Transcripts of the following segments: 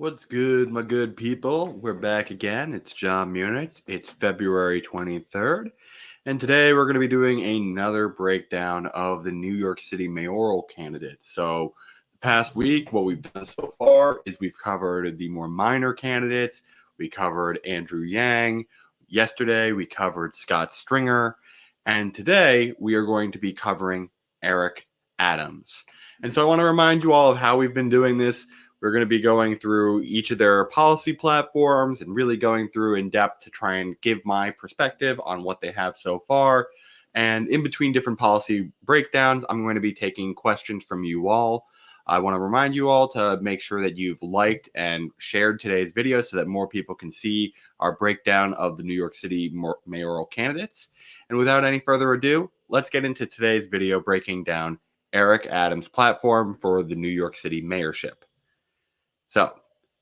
What's good, my good people? We're back again. It's John Munich. It's February 23rd. And today we're going to be doing another breakdown of the New York City mayoral candidates. So, the past week, what we've done so far is we've covered the more minor candidates. We covered Andrew Yang. Yesterday, we covered Scott Stringer. And today, we are going to be covering Eric Adams. And so, I want to remind you all of how we've been doing this. We're going to be going through each of their policy platforms and really going through in depth to try and give my perspective on what they have so far. And in between different policy breakdowns, I'm going to be taking questions from you all. I want to remind you all to make sure that you've liked and shared today's video so that more people can see our breakdown of the New York City mayoral candidates. And without any further ado, let's get into today's video breaking down Eric Adams' platform for the New York City mayorship. So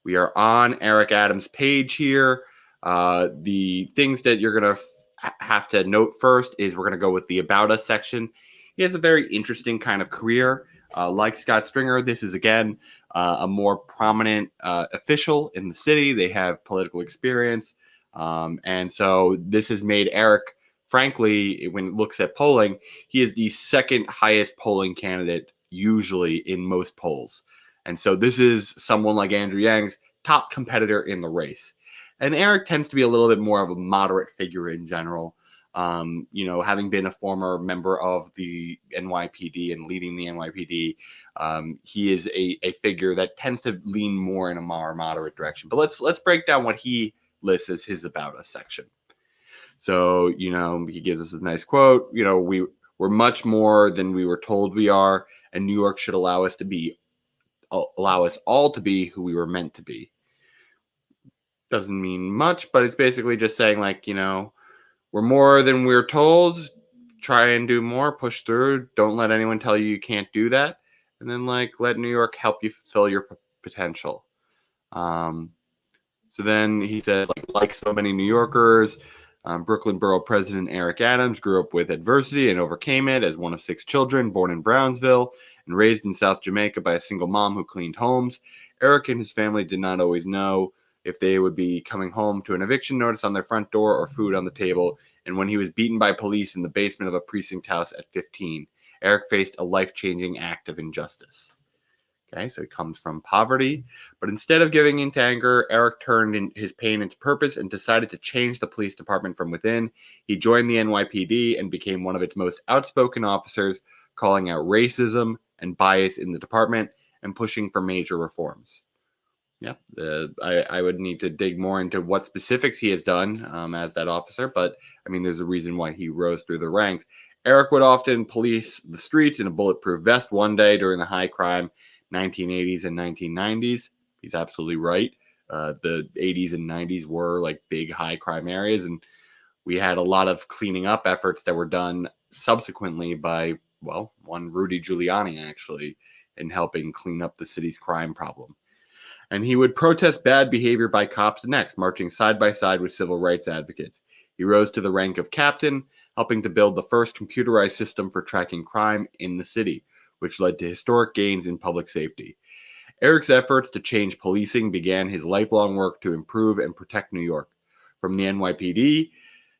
we are on Eric Adams' page here. The things that you're going to have to note first is we're going to go with the About Us section. He has a very interesting kind of career. Like Scott Stringer, this is, again, a more prominent official in the city. They have political experience. And so this has made Eric, frankly, when it looks at polling, he is the second highest polling candidate usually in most polls. And so this is someone like Andrew Yang's top competitor in the race. And Eric tends to be a little bit more of a moderate figure in general. Having been a former member of the NYPD and leading the NYPD, he is a figure that tends to lean more in a more moderate direction. But let's break down what he lists as his About Us section. So, he gives us a nice quote. We're much more than we were told we are, and New York should allow us all to be who we were meant to be. Doesn't mean much, but it's basically just saying, we're more than we're told. Try and do more, push through. Don't let anyone tell you can't do that. And then, let New York help you fulfill your potential. So then he says, like so many New Yorkers, Brooklyn Borough President Eric Adams grew up with adversity and overcame it as one of 6 children born in Brownsville and raised in South Jamaica by a single mom who cleaned homes. Eric and his family did not always know if they would be coming home to an eviction notice on their front door or food on the table. And when he was beaten by police in the basement of a precinct house at 15, Eric faced a life-changing act of injustice. Okay, so he comes from poverty, but instead of giving into anger, Eric turned his pain into purpose and decided to change the police department from within. He joined the NYPD and became one of its most outspoken officers, calling out racism and bias in the department and pushing for major reforms. Yeah, I would need to dig more into what specifics he has done as that officer, but there's a reason why he rose through the ranks. Eric would often police the streets in a bulletproof vest one day during the high crime 1980s and 1990s. He's absolutely right. The 80s and 90s were big high crime areas, and we had a lot of cleaning up efforts that were done subsequently by, one Rudy Giuliani, actually, in helping clean up the city's crime problem. And he would protest bad behavior by cops next, marching side by side with civil rights advocates. He rose to the rank of captain, helping to build the first computerized system for tracking crime in the city, which led to historic gains in public safety. Eric's efforts to change policing began his lifelong work to improve and protect New York. From the NYPD,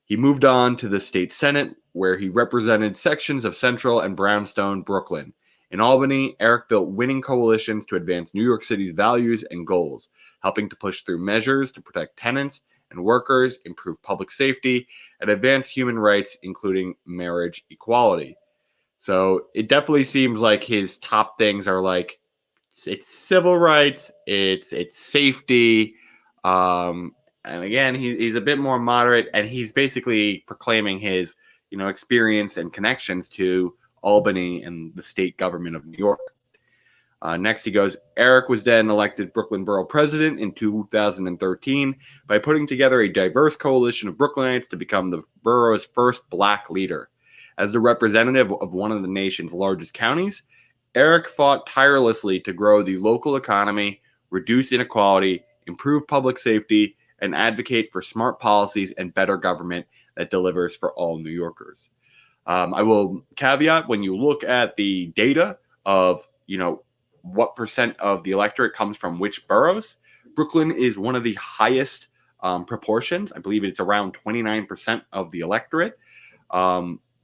he moved on to the state Senate, where he represented sections of Central and Brownstone, Brooklyn. In Albany, Eric built winning coalitions to advance New York City's values and goals, helping to push through measures to protect tenants and workers, improve public safety, and advance human rights, including marriage equality. So it definitely seems like his top things are it's civil rights, it's safety, and again, he's a bit more moderate, and he's basically proclaiming his experience and connections to Albany and the state government of New York. Next, he goes, Eric was then elected Brooklyn Borough President in 2013 by putting together a diverse coalition of Brooklynites to become the borough's first black leader. As the representative of one of the nation's largest counties, Eric fought tirelessly to grow the local economy, reduce inequality, improve public safety, and advocate for smart policies and better government that delivers for all New Yorkers. I will caveat, when you look at the data of, what percent of the electorate comes from which boroughs, Brooklyn is one of the highest proportions. I believe it's around 29% of the electorate.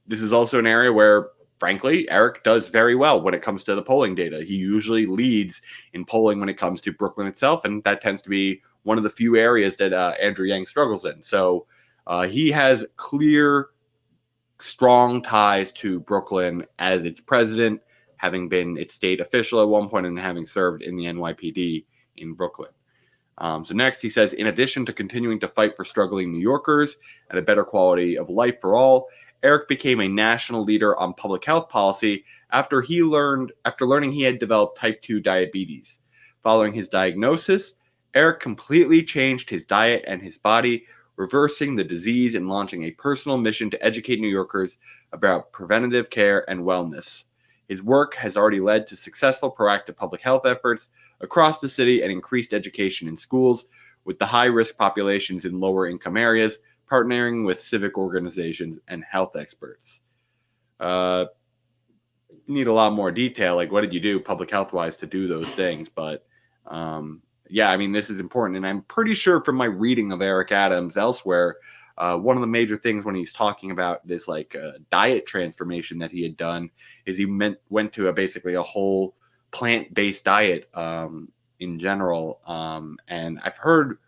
This is also an area where, frankly, Eric does very well when it comes to the polling data. He usually leads in polling when it comes to Brooklyn itself, and that tends to be one of the few areas that Andrew Yang struggles in. So he has clear, strong ties to Brooklyn as its president, having been its state official at one point and having served in the NYPD in Brooklyn. So next, he says, in addition to continuing to fight for struggling New Yorkers and a better quality of life for all, Eric became a national leader on public health policy after learning he had developed type 2 diabetes. Following his diagnosis, Eric completely changed his diet and his body, reversing the disease and launching a personal mission to educate New Yorkers about preventative care and wellness. His work has already led to successful proactive public health efforts across the city and increased education in schools, with the high-risk populations in lower-income areas partnering with civic organizations and health experts. Need a lot more detail, like what did you do public health-wise to do those things, but yeah, I mean, this is important, and I'm pretty sure from my reading of Eric Adams elsewhere, one of the major things when he's talking about this diet transformation that he had done is he went to basically a whole plant-based diet in general. And I've heard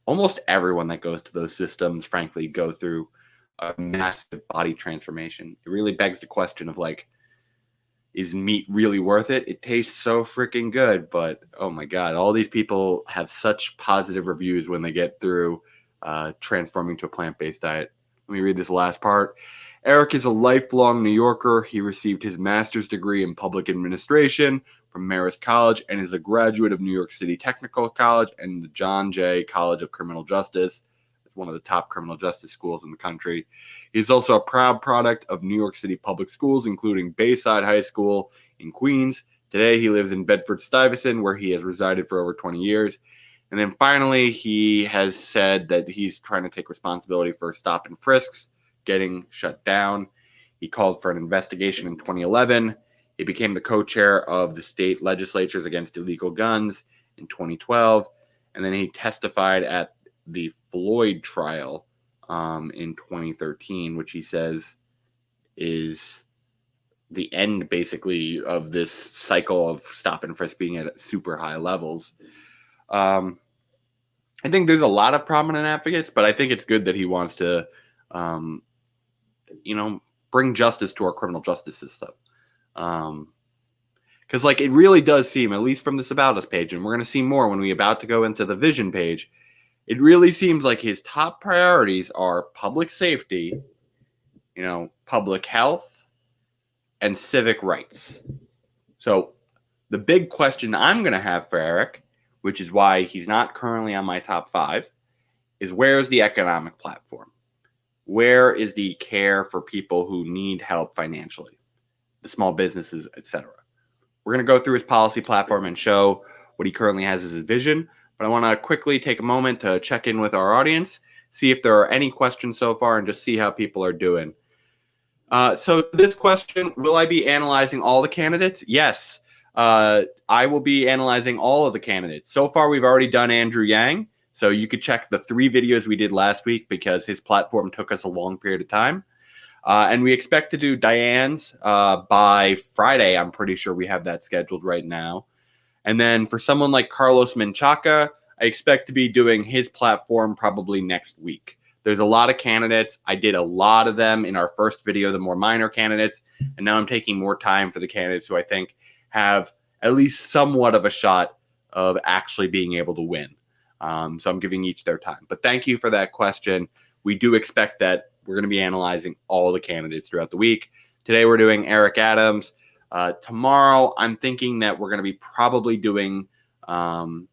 almost everyone that goes to those systems, frankly, go through a massive body transformation. It really begs the question of is meat really worth it? It tastes so freaking good, but oh my God, all these people have such positive reviews when they get through transforming to a plant-based diet. Let me read this last part. Eric is a lifelong New Yorker. He received his master's degree in public administration from Marist College and is a graduate of New York City Technical College and the John Jay College of Criminal Justice. It's one of the top criminal justice schools in the country. He's also a proud product of New York City public schools, including Bayside High School in Queens. Today, he lives in Bedford-Stuyvesant, where he has resided for over 20 years. And then finally, he has said that he's trying to take responsibility for stop and frisks getting shut down. He called for an investigation in 2011. He became the co-chair of the state legislatures against illegal guns in 2012. And then he testified at the Floyd trial in 2013, which he says is the end, basically, of this cycle of stop and frisk being at super high levels. I think there's a lot of prominent advocates, but I think it's good that he wants to, bring justice to our criminal justice system. Because, it really does seem, at least from this About Us page, and we're going to see more when we're about to go into the Vision page, it really seems like his top priorities are public safety, public health, and civic rights. So the big question I'm going to have for Eric, which is why he's not currently on my top 5, is where's the economic platform? Where is the care for people who need help financially, the small businesses, etc.? We're going to go through his policy platform and show what he currently has as his vision, but I want to quickly take a moment to check in with our audience, see if there are any questions so far, and just see how people are doing. So this question, will I be analyzing all the candidates? Yes. I will be analyzing all of the candidates. So far, we've already done Andrew Yang, so you could check the 3 videos we did last week because his platform took us a long period of time. And we expect to do Diane's by Friday. I'm pretty sure we have that scheduled right now. And then for someone like Carlos Menchaca, I expect to be doing his platform probably next week. There's a lot of candidates. I did a lot of them in our first video, the more minor candidates, and now I'm taking more time for the candidates who I think have at least somewhat of a shot of actually being able to win. So I'm giving each their time. But thank you for that question. We do expect that we're going to be analyzing all the candidates throughout the week. Today we're doing Eric Adams. Tomorrow I'm thinking that we're going to be probably doing, I'm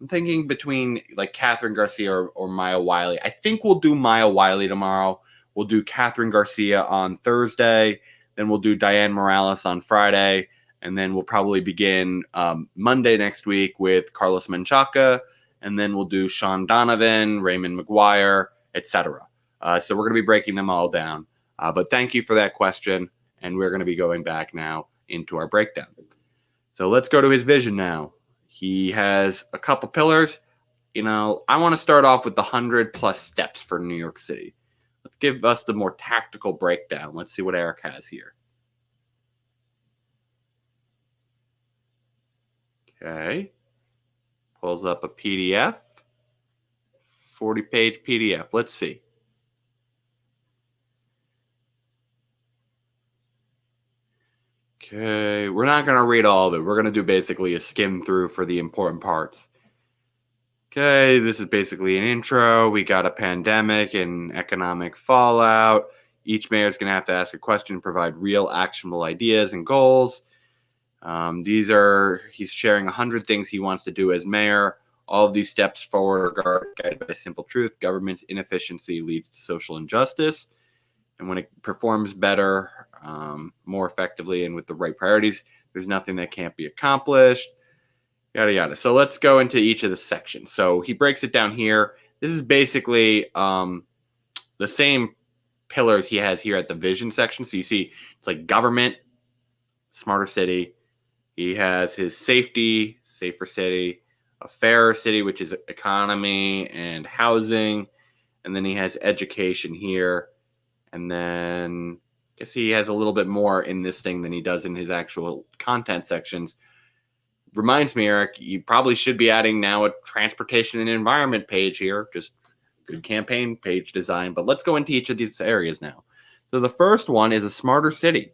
thinking between Catherine Garcia or Maya Wiley. I think we'll do Maya Wiley tomorrow. We'll do Catherine Garcia on Thursday. Then we'll do Diane Morales on Friday. And then we'll probably begin Monday next week with Carlos Menchaca. And then we'll do Sean Donovan, Raymond McGuire, etc. So we're going to be breaking them all down. But thank you for that question. And we're going to be going back now into our breakdown. So let's go to his vision now. He has a couple pillars. I want to start off with the 100+ steps for New York City. Let's give us the more tactical breakdown. Let's see what Eric has here. Okay. Pulls up a PDF. 40-page PDF. Let's see. Okay. We're not going to read all of it. We're going to do basically a skim through for the important parts. Okay, this is basically an intro. We got a pandemic and economic fallout. Each mayor is going to have to ask a question and provide real actionable ideas and goals. He's sharing 100 things he wants to do as mayor. All of these steps forward are guided by a simple truth. Government's inefficiency leads to social injustice. And when it performs better, more effectively, and with the right priorities, there's nothing that can't be accomplished. Yada, yada. So let's go into each of the sections. So he breaks it down here. This is basically the same pillars he has here at the vision section. So you see it's like government, smarter city. He has his safety, safer city, a fairer city, which is economy and housing. And then he has education here. And then I guess he has a little bit more in this thing than he does in his actual content sections. Reminds me, Eric, you probably should be adding now a transportation and environment page here. Just good campaign page design. But let's go into each of these areas now. So the first one is a smarter city.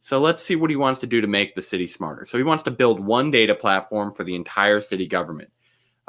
So let's see what he wants to do to make the city smarter. So he wants to build one data platform for the entire city government.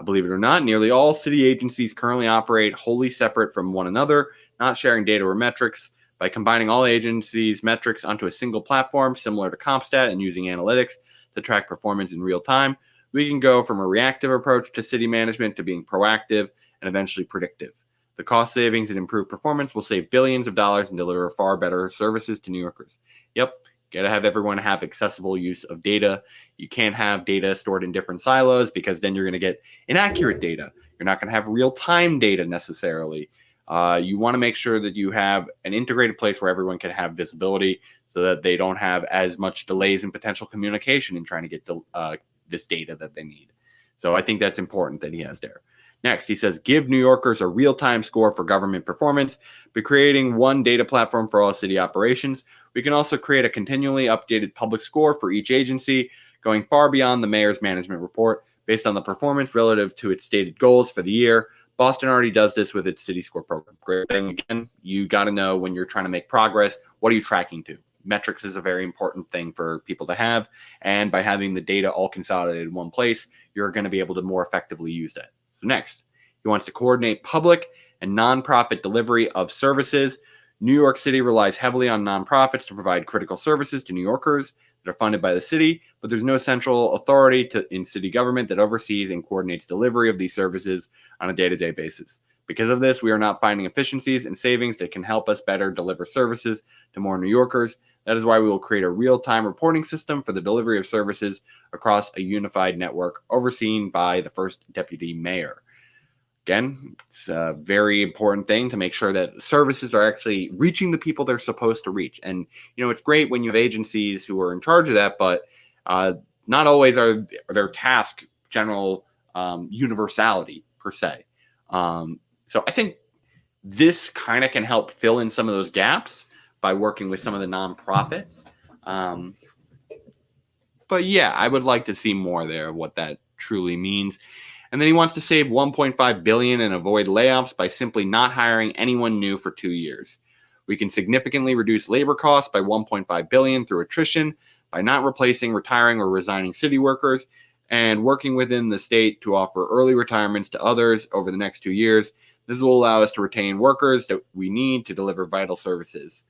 Believe it or not, nearly all city agencies currently operate wholly separate from one another, not sharing data or metrics. By combining all agencies' metrics onto a single platform, similar to CompStat, and using analytics to track performance in real time, we can go from a reactive approach to city management to being proactive and eventually predictive. The cost savings and improved performance will save billions of dollars and deliver far better services to New Yorkers. Yep, got to have everyone have accessible use of data. You can't have data stored in different silos because then you're going to get inaccurate data. You're not going to have real-time data necessarily. You want to make sure that you have an integrated place where everyone can have visibility so that they don't have as much delays in potential communication in trying to get this data that they need. So I think that's important that he has there. Next, he says, give New Yorkers a real-time score for government performance. By creating one data platform for all city operations, we can also create a continually updated public score for each agency, going far beyond the mayor's management report based on the performance relative to its stated goals for the year. Boston already does this with its city score program. Great thing. Again, you got to know when you're trying to make progress, what are you tracking to? Metrics is a very important thing for people to have. And by having the data all consolidated in one place, you're going to be able to more effectively use that. So next, he wants to coordinate public and nonprofit delivery of services. New York City relies heavily on nonprofits to provide critical services to New Yorkers that are funded by the city, but there's no central authority in city government that oversees and coordinates delivery of these services on a day-to-day basis. Because of this, we are not finding efficiencies and savings that can help us better deliver services to more New Yorkers. That is why we will create a real-time reporting system for the delivery of services across a unified network overseen by the first deputy mayor. Again, it's a very important thing to make sure that services are actually reaching the people they're supposed to reach. And, it's great when you have agencies who are in charge of that, but not always are their task general universality per se. So I think this kind of can help fill in some of those gaps by working with some of the nonprofits. But yeah, I would like to see more there of what that truly means. And then he wants to save $1.5 billion and avoid layoffs by simply not hiring anyone new for 2 years. We can significantly reduce labor costs by $1.5 billion through attrition by not replacing, retiring, or resigning city workers and working within the state to offer early retirements to others over the next 2 years. This will allow us to retain workers that we need to deliver vital services.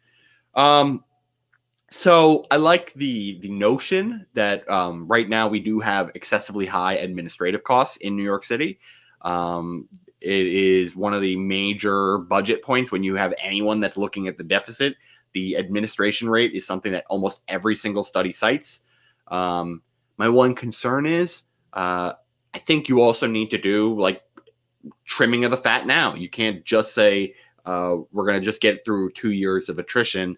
So I like the notion that right now we do have excessively high administrative costs in New York City. It is one of the major budget points when you have anyone that's looking at the deficit. The administration rate is something that almost every single study cites. My one concern is I think you also need to do like trimming of the fat now. You can't just say we're going to just get through 2 years of attrition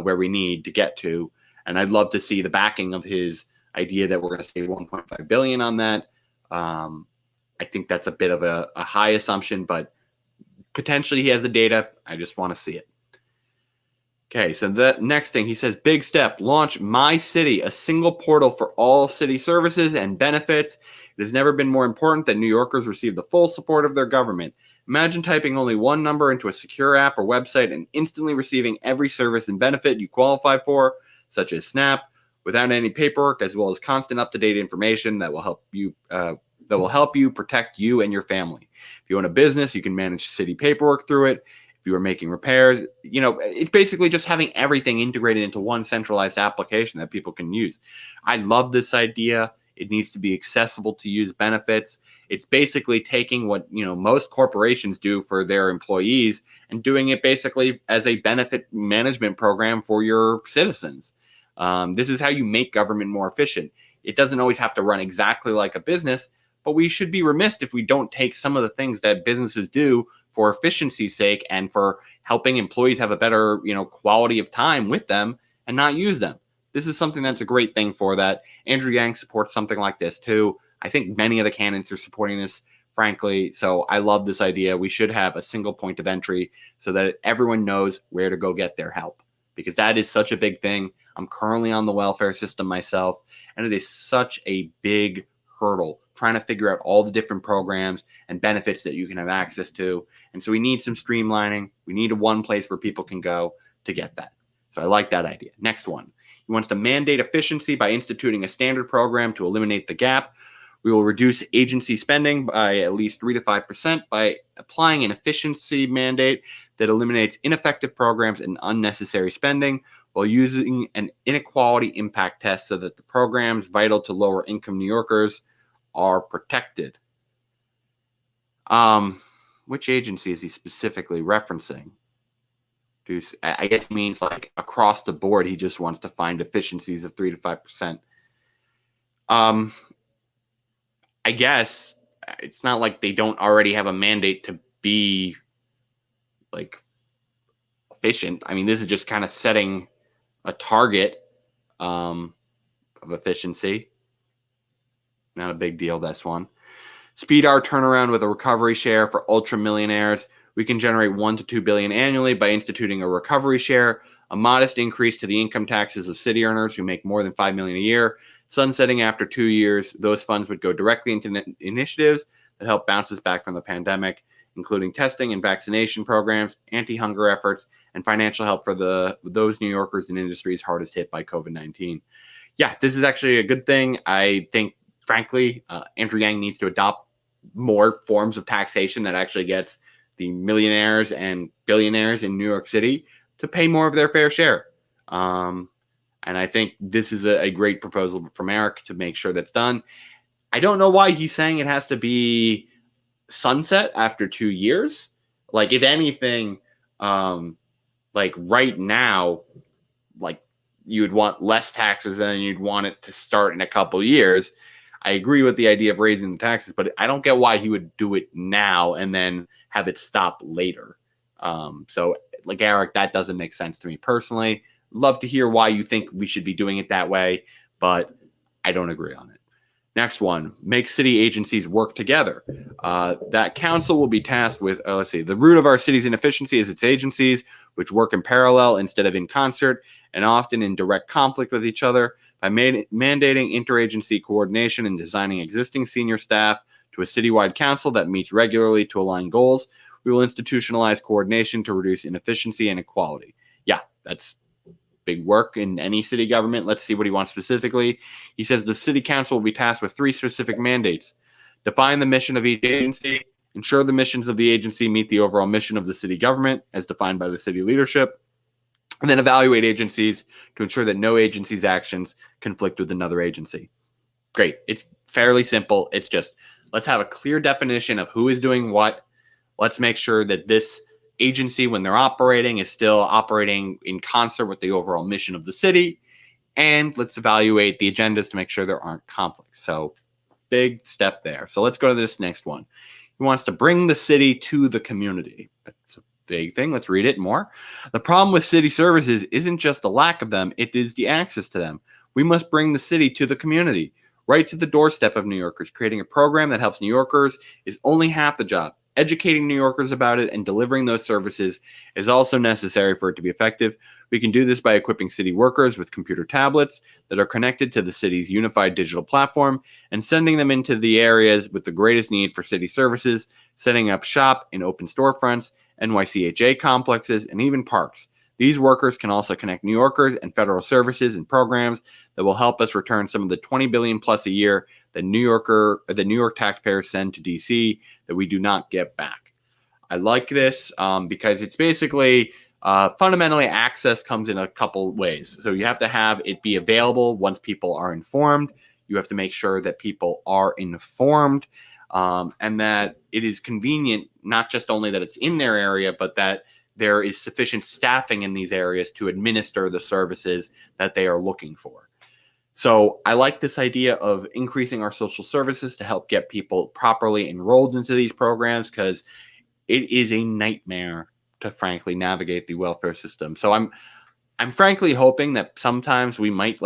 where we need to get to. And I'd love to see the backing of his idea that we're going to save 1.5 billion on that. I think that's a bit of a high assumption, but potentially he has the data. I just want to see it. Okay, so the next thing he says, big step, launch My City, a single portal for all city services and benefits. It has never been more important that New Yorkers receive the full support of their government. Imagine typing only one number into a secure app or website and instantly receiving every service and benefit you qualify for, such as SNAP, without any paperwork, as well as constant up-to-date information that will help you protect you and your family. If you own a business, you can manage city paperwork through it. If you are making repairs, it's basically just having everything integrated into one centralized application that people can use. I love this idea. It needs to be accessible to use benefits. It's basically taking what, most corporations do for their employees and doing it basically as a benefit management program for your citizens. This is how you make government more efficient. It doesn't always have to run exactly like a business, but we should be remiss if we don't take some of the things that businesses do for efficiency's sake and for helping employees have a better, quality of time with them and not use them. This is something that's a great thing for that. Andrew Yang supports something like this too. I think many of the candidates are supporting this, frankly. So I love this idea. We should have a single point of entry so that everyone knows where to go get their help, because that is such a big thing. I'm currently on the welfare system myself, and it is such a big hurdle trying to figure out all the different programs and benefits that you can have access to. And so we need some streamlining. We need one place where people can go to get that. So I like that idea. Next one. He wants to mandate efficiency by instituting a standard program to eliminate the gap. We will reduce agency spending by at least 3 to 5% by applying an efficiency mandate that eliminates ineffective programs and unnecessary spending, while using an inequality impact test so that the programs vital to lower income New Yorkers are protected. Which agency is he specifically referencing? I guess he means like across the board, he just wants to find efficiencies of 3 to 5%. I guess it's not like they don't already have a mandate to be like efficient. I mean, this is just kind of setting a target of efficiency. Not a big deal, this one. Speed our turnaround with a recovery share for ultra millionaires. We can generate 1 to 2 billion annually by instituting a recovery share, a modest increase to the income taxes of city earners who make more than 5 million a year. Sunsetting after 2 years, those funds would go directly into initiatives that help bounce us back from the pandemic, including testing and vaccination programs, anti-hunger efforts, and financial help for those New Yorkers and industries hardest hit by COVID-19. Yeah, this is actually a good thing. I think, frankly, Andrew Yang needs to adopt more forms of taxation that actually gets the millionaires and billionaires in New York City to pay more of their fair share. And I think this is a great proposal from Eric to make sure that's done. I don't know why he's saying it has to be sunset after 2 years. Like, if anything, like right now, like you'd want less taxes and you'd want it to start in a couple years. I agree with the idea of raising the taxes, but I don't get why he would do it now and then have it stop later. So like Eric, that doesn't make sense to me personally. Love to hear why you think we should be doing it that way, but I don't agree on it. Next one, make city agencies work together. That council will be tasked with, the root of our city's inefficiency is its agencies, which work in parallel instead of in concert and often in direct conflict with each other. By mandating interagency coordination and designing existing senior staff to a citywide council that meets regularly to align goals, we will institutionalize coordination to reduce inefficiency and inequality. Yeah, that's big work in any city government. Let's see what he wants specifically. He says the city council will be tasked with 3 specific mandates. Define the mission of each agency, ensure the missions of the agency meet the overall mission of the city government as defined by the city leadership, and then evaluate agencies to ensure that no agency's actions conflict with another agency. Great. It's fairly simple. It's just, let's have a clear definition of who is doing what. Let's make sure that this agency, when they're operating, is still operating in concert with the overall mission of the city. And let's evaluate the agendas to make sure there aren't conflicts. So big step there. So let's go to this next one. He wants to bring the city to the community. That's a big thing. Let's read it more. The problem with city services isn't just the lack of them, it is the access to them. We must bring the city to the community, right to the doorstep of New Yorkers. Creating a program that helps New Yorkers is only half the job. Educating New Yorkers about it and delivering those services is also necessary for it to be effective. We can do this by equipping city workers with computer tablets that are connected to the city's unified digital platform and sending them into the areas with the greatest need for city services, setting up shop in open storefronts, NYCHA complexes, and even parks. These workers can also connect New Yorkers and federal services and programs that will help us return some of the $20 billion plus a year that New York taxpayers send to DC that we do not get back. I like this because it's basically fundamentally access comes in a couple ways. So you have to have it be available once people are informed. You have to make sure that people are informed and that it is convenient, not just only that it's in their area, but that there is sufficient staffing in these areas to administer the services that they are looking for. So I like this idea of increasing our social services to help get people properly enrolled into these programs, because it is a nightmare to frankly navigate the welfare system. So I'm frankly hoping that sometimes we might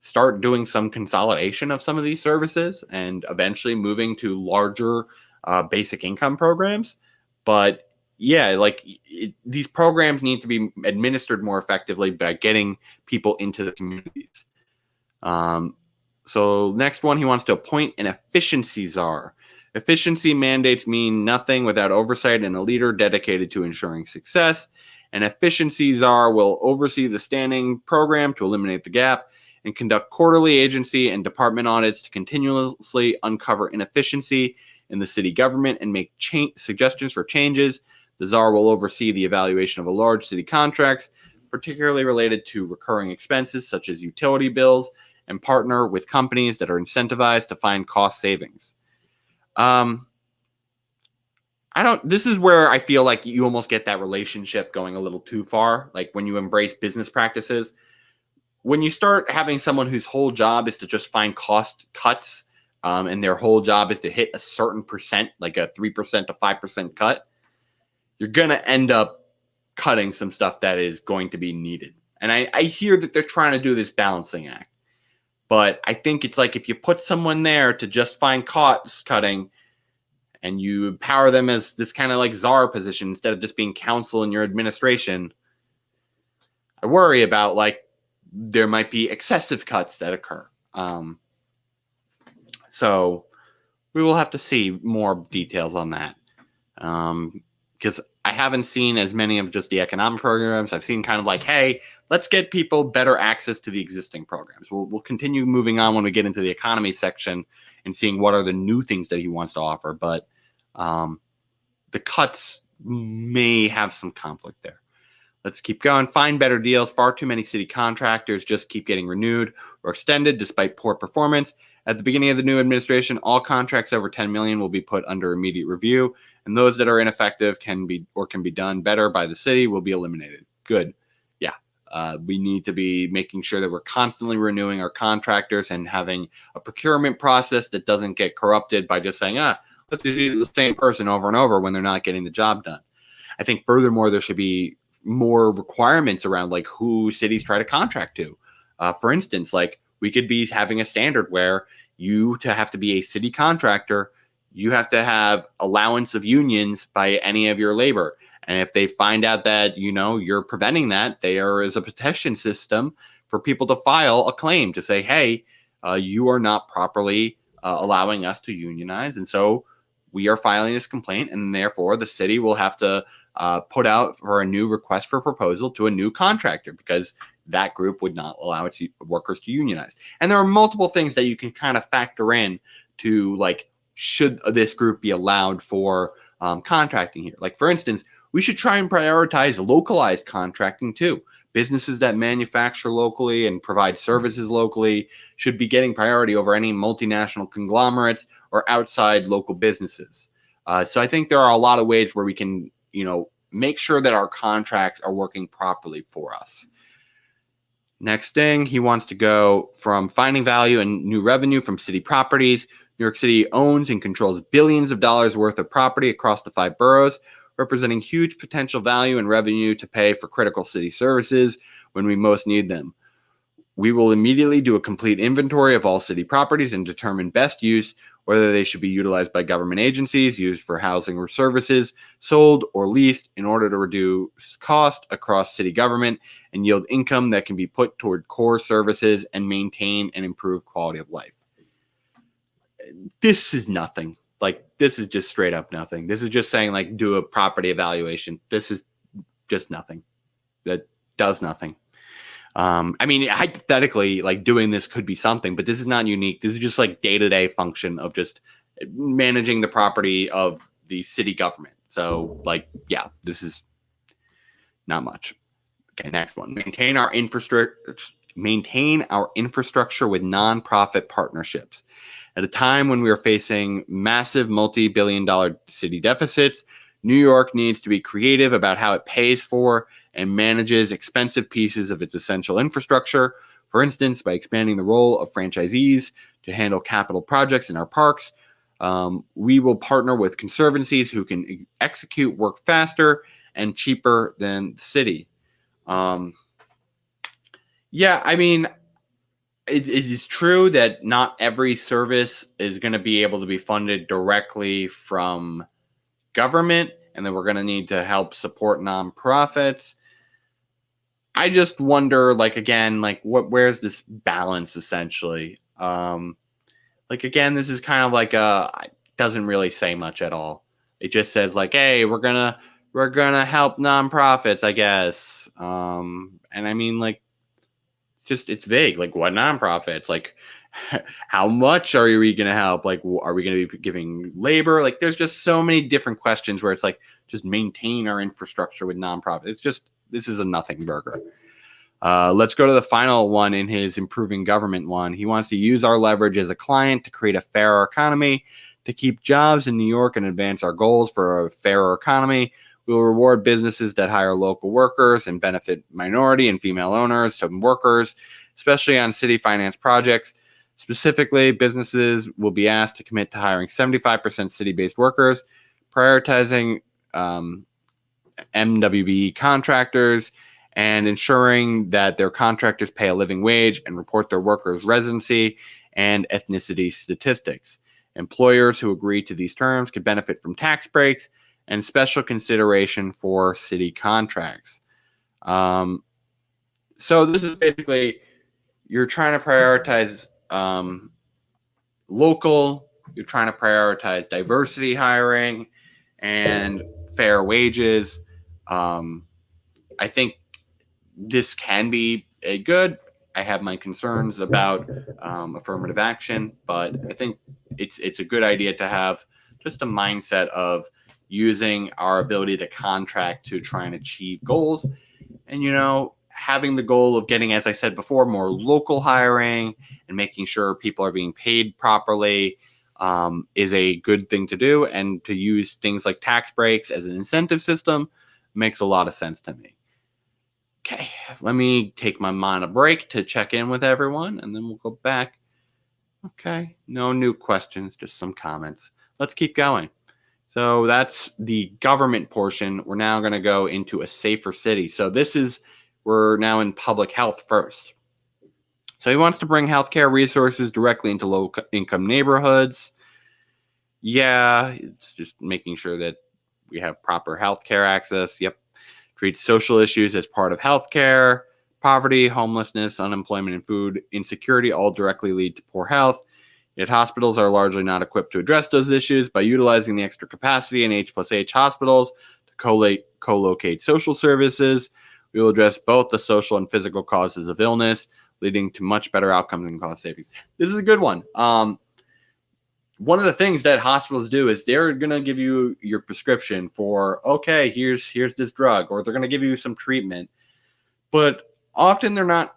start doing some consolidation of some of these services and eventually moving to larger basic income programs. But yeah, these programs need to be administered more effectively by getting people into the communities. So next one, he wants to appoint an efficiency czar. Efficiency mandates mean nothing without oversight and a leader dedicated to ensuring success. An efficiency czar will oversee the standing program to eliminate the gap and conduct quarterly agency and department audits to continuously uncover inefficiency in the city government and make suggestions for changes. The czar will oversee the evaluation of a large city contracts, particularly related to recurring expenses such as utility bills, and partner with companies that are incentivized to find cost savings. This is where I feel like you almost get that relationship going a little too far. Like when you embrace business practices, when you start having someone whose whole job is to just find cost cuts, and their whole job is to hit a certain percent, like a 3% to 5% cut, you're going to end up cutting some stuff that is going to be needed. And I hear that they're trying to do this balancing act. But I think it's like if you put someone there to just find cost cutting and you empower them as this kind of like czar position instead of just being counsel in your administration, I worry about there might be excessive cuts that occur. So we will have to see more details on that. Because I haven't seen as many of just the economic programs. I've seen kind of hey, let's get people better access to the existing programs. We'll continue moving on when we get into the economy section and seeing what are the new things that he wants to offer. But the cuts may have some conflict there. Let's keep going. Find better deals. Far too many city contractors just keep getting renewed or extended despite poor performance. At the beginning of the new administration, all contracts over $10 million will be put under immediate review, and those that are ineffective can be done better by the city will be eliminated. Good. Yeah. We need to be making sure that we're constantly renewing our contractors and having a procurement process that doesn't get corrupted by just saying, let's do the same person over and over when they're not getting the job done. I think furthermore, there should be more requirements around who cities try to contract to. For instance, we could be having a standard where to have to be a city contractor, you have to have allowance of unions by any of your labor. And if they find out that, you're preventing that, there is a petition system for people to file a claim to say, hey, you are not properly allowing us to unionize. And so we are filing this complaint, and therefore the city will have to put out for a new request for proposal to a new contractor because that group would not allow its workers to unionize. And there are multiple things that you can kind of factor in to should this group be allowed for contracting here? For instance, we should try and prioritize localized contracting too. Businesses that manufacture locally and provide services locally should be getting priority over any multinational conglomerates or outside local businesses. So I think there are a lot of ways where we can, make sure that our contracts are working properly for us. Next thing, he wants to go from finding value and new revenue from city properties. New York City owns and controls billions of dollars worth of property across the 5 boroughs, representing huge potential value and revenue to pay for critical city services when we most need them. We will immediately do a complete inventory of all city properties and determine best use, whether they should be utilized by government agencies, used for housing or services, sold or leased in order to reduce cost across city government and yield income that can be put toward core services and maintain and improve quality of life. This is nothing. Like, this is just straight up nothing. This is just saying, like, do a property evaluation. This is just nothing. That does nothing. I mean, hypothetically, like, doing this could be something, but this is not unique. This is just like day-to-day function of just managing the property of the city government. So, like, yeah, this is not much. Okay, next one. Maintain our infrastructure with nonprofit partnerships. At a time when we are facing massive multi-billion-dollar city deficits, New York needs to be creative about how it pays for and manages expensive pieces of its essential infrastructure. For instance, by expanding the role of franchisees to handle capital projects in our parks, we will partner with conservancies who can execute work faster and cheaper than the city. Yeah, I mean, it is true that not every service is going to be able to be funded directly from government, and then we're going to need to help support nonprofits. I just wonder, like, again, like, where's this balance essentially? Like, again, this is kind of like it doesn't really say much at all. It just says, like, hey, we're gonna help nonprofits, I guess. And I mean, like, it's vague. Like, what nonprofits? Like, how much are we going to help? Like, are we going to be giving labor? Like, there's just so many different questions where it's like, just maintain our infrastructure with nonprofits. It's just, this is a nothing burger. Let's go to the final one in his improving government one. He wants to use our leverage as a client to create a fairer economy, to keep jobs in New York and advance our goals for a fairer economy. We will reward businesses that hire local workers and benefit minority and female owners and workers, especially on city finance projects. Specifically, businesses will be asked to commit to hiring 75% city-based workers, prioritizing MWB contractors, and ensuring that their contractors pay a living wage and report their workers' residency and ethnicity statistics. Employers who agree to these terms could benefit from tax breaks and special consideration for city contracts. So this is basically, you're trying to prioritize local, you're trying to prioritize diversity hiring and fair wages. I think this can be a good. I have my concerns about affirmative action, but I think it's a good idea to have just a mindset of using our ability to contract to try and achieve goals. And, you know, having the goal of getting, as I said before, more local hiring and making sure people are being paid properly is a good thing to do. And to use things like tax breaks as an incentive system makes a lot of sense to me. Okay, let me take my mind a break to check in with everyone, and then we'll go back. Okay, no new questions, just some comments. Let's keep going. So that's the government portion. We're now going to go into a safer city. So we're now in public health first. So he wants to bring healthcare resources directly into low-income neighborhoods. Yeah, it's just making sure that we have proper healthcare access. Yep. Treat social issues as part of healthcare. Poverty, homelessness, unemployment, and food insecurity all directly lead to poor health. Yet hospitals are largely not equipped to address those issues. By utilizing the extra capacity in H+H hospitals to co-locate social services, we will address both the social and physical causes of illness, leading to much better outcomes and cost savings. This is a good one. One of the things that hospitals do is they're going to give you your prescription for, okay, here's this drug, or they're going to give you some treatment. But often they're not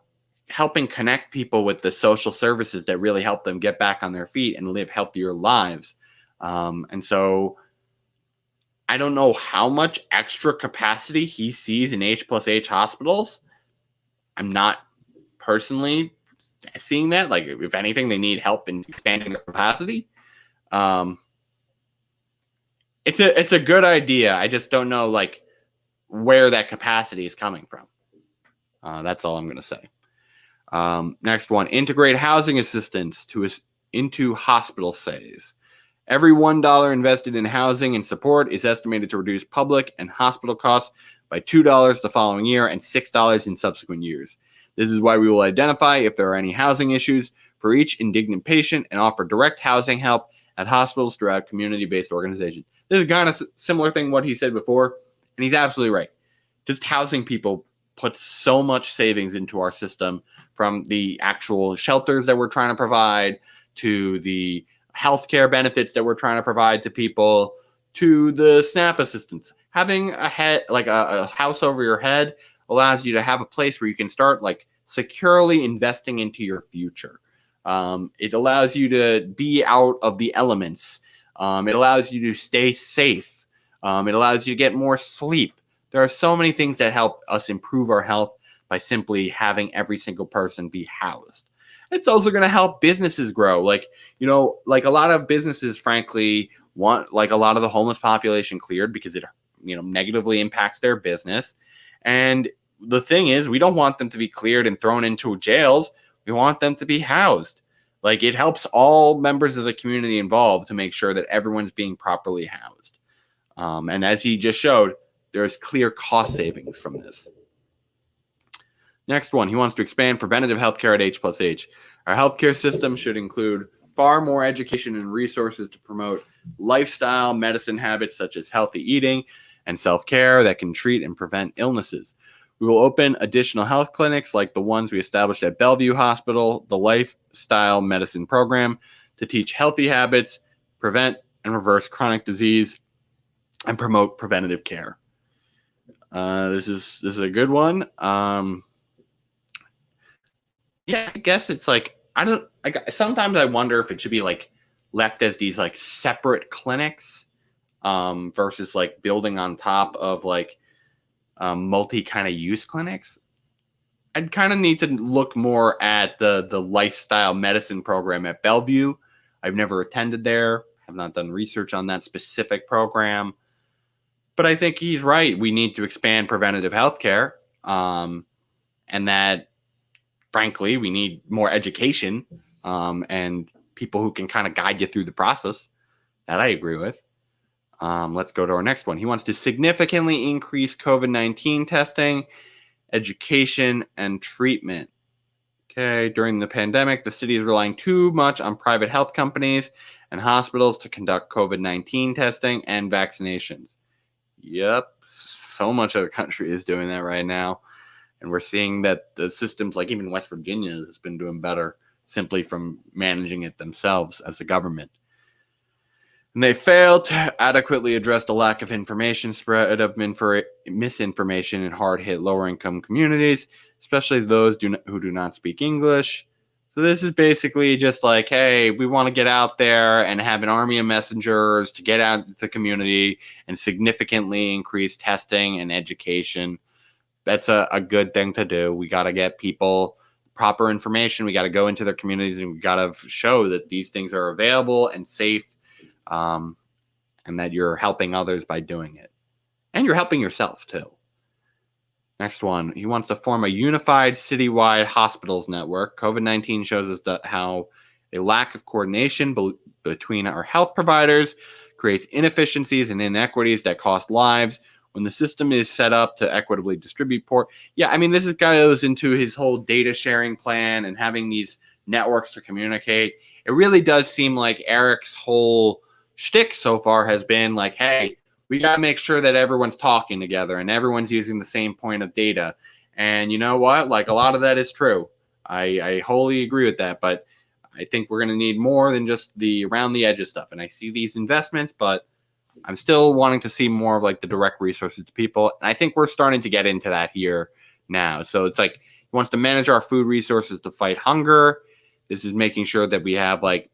helping connect people with the social services that really help them get back on their feet and live healthier lives. And so I don't know how much extra capacity he sees in H+H hospitals. I'm not personally seeing that. Like, if anything, they need help in expanding their capacity. It's a good idea. I just don't know, like, where that capacity is coming from. That's all I'm going to say. Next one, integrate housing assistance into hospital stays. Every $1 invested in housing and support is estimated to reduce public and hospital costs by $2 the following year and $6 in subsequent years. This is why we will identify if there are any housing issues for each indigent patient and offer direct housing help at hospitals throughout community-based organizations. This is kind of similar thing what he said before, and he's absolutely right. Just housing people puts so much savings into our system, from the actual shelters that we're trying to provide to the healthcare benefits that we're trying to provide to people to the SNAP assistance. Having a house over your head allows you to have a place where you can start like securely investing into your future. It allows you to be out of the elements. It allows you to stay safe. It allows you to get more sleep. There are so many things that help us improve our health by simply having every single person be housed. It's also going to help businesses grow. Like a lot of businesses, frankly, want like a lot of the homeless population cleared because it, negatively impacts their business. And the thing is, we don't want them to be cleared and thrown into jails. We want them to be housed. Like, it helps all members of the community involved to make sure that everyone's being properly housed. And as he just showed, there's clear cost savings from this. Next one, he wants to expand preventative healthcare at H+H. Our healthcare system should include far more education and resources to promote lifestyle medicine habits such as healthy eating and self-care that can treat and prevent illnesses. We will open additional health clinics like the ones we established at Bellevue Hospital, the Lifestyle Medicine Program, to teach healthy habits, prevent and reverse chronic disease, and promote preventative care. This is a good one. I guess it's like, sometimes I wonder if it should be like left as these like separate clinics versus like building on top of like multi kind of use clinics. I'd kind of need to look more at the lifestyle medicine program at Bellevue. I've never attended there, have not done research on that specific program. But I think he's right. We need to expand preventative healthcare, and that, frankly, we need more education and people who can kind of guide you through the process. That I agree with. Let's go to our next one. He wants to significantly increase COVID-19 testing, education, and treatment. Okay, during the pandemic, the city is relying too much on private health companies and hospitals to conduct COVID-19 testing and vaccinations. Yep, so much of the country is doing that right now. And we're seeing that the systems, like even West Virginia, has been doing better simply from managing it themselves as a government. And they failed to adequately address the lack of information spread of misinformation in hard-hit lower-income communities, especially those who do not speak English. So this is basically just like, hey, we want to get out there and have an army of messengers to get out into the community and significantly increase testing and education. That's a good thing to do. We got to get people proper information. We got to go into their communities and we got to show that these things are available and safe, and that you're helping others by doing it. And you're helping yourself too. Next one, he wants to form a unified citywide hospitals network. COVID-19 shows us how a lack of coordination between our health providers creates inefficiencies and inequities that cost lives. When the system is set up to equitably distribute this goes into his whole data sharing plan and having these networks to communicate. It really does seem like Eric's whole shtick so far has been like, hey, we got to make sure that everyone's talking together and everyone's using the same point of data. And you know what? Like, a lot of that is true. I wholly agree with that. But I think we're going to need more than just the around the edges stuff. And I see these investments, but I'm still wanting to see more of like the direct resources to people. And I think we're starting to get into that here now. So it's like, he wants to manage our food resources to fight hunger. This is making sure that we have like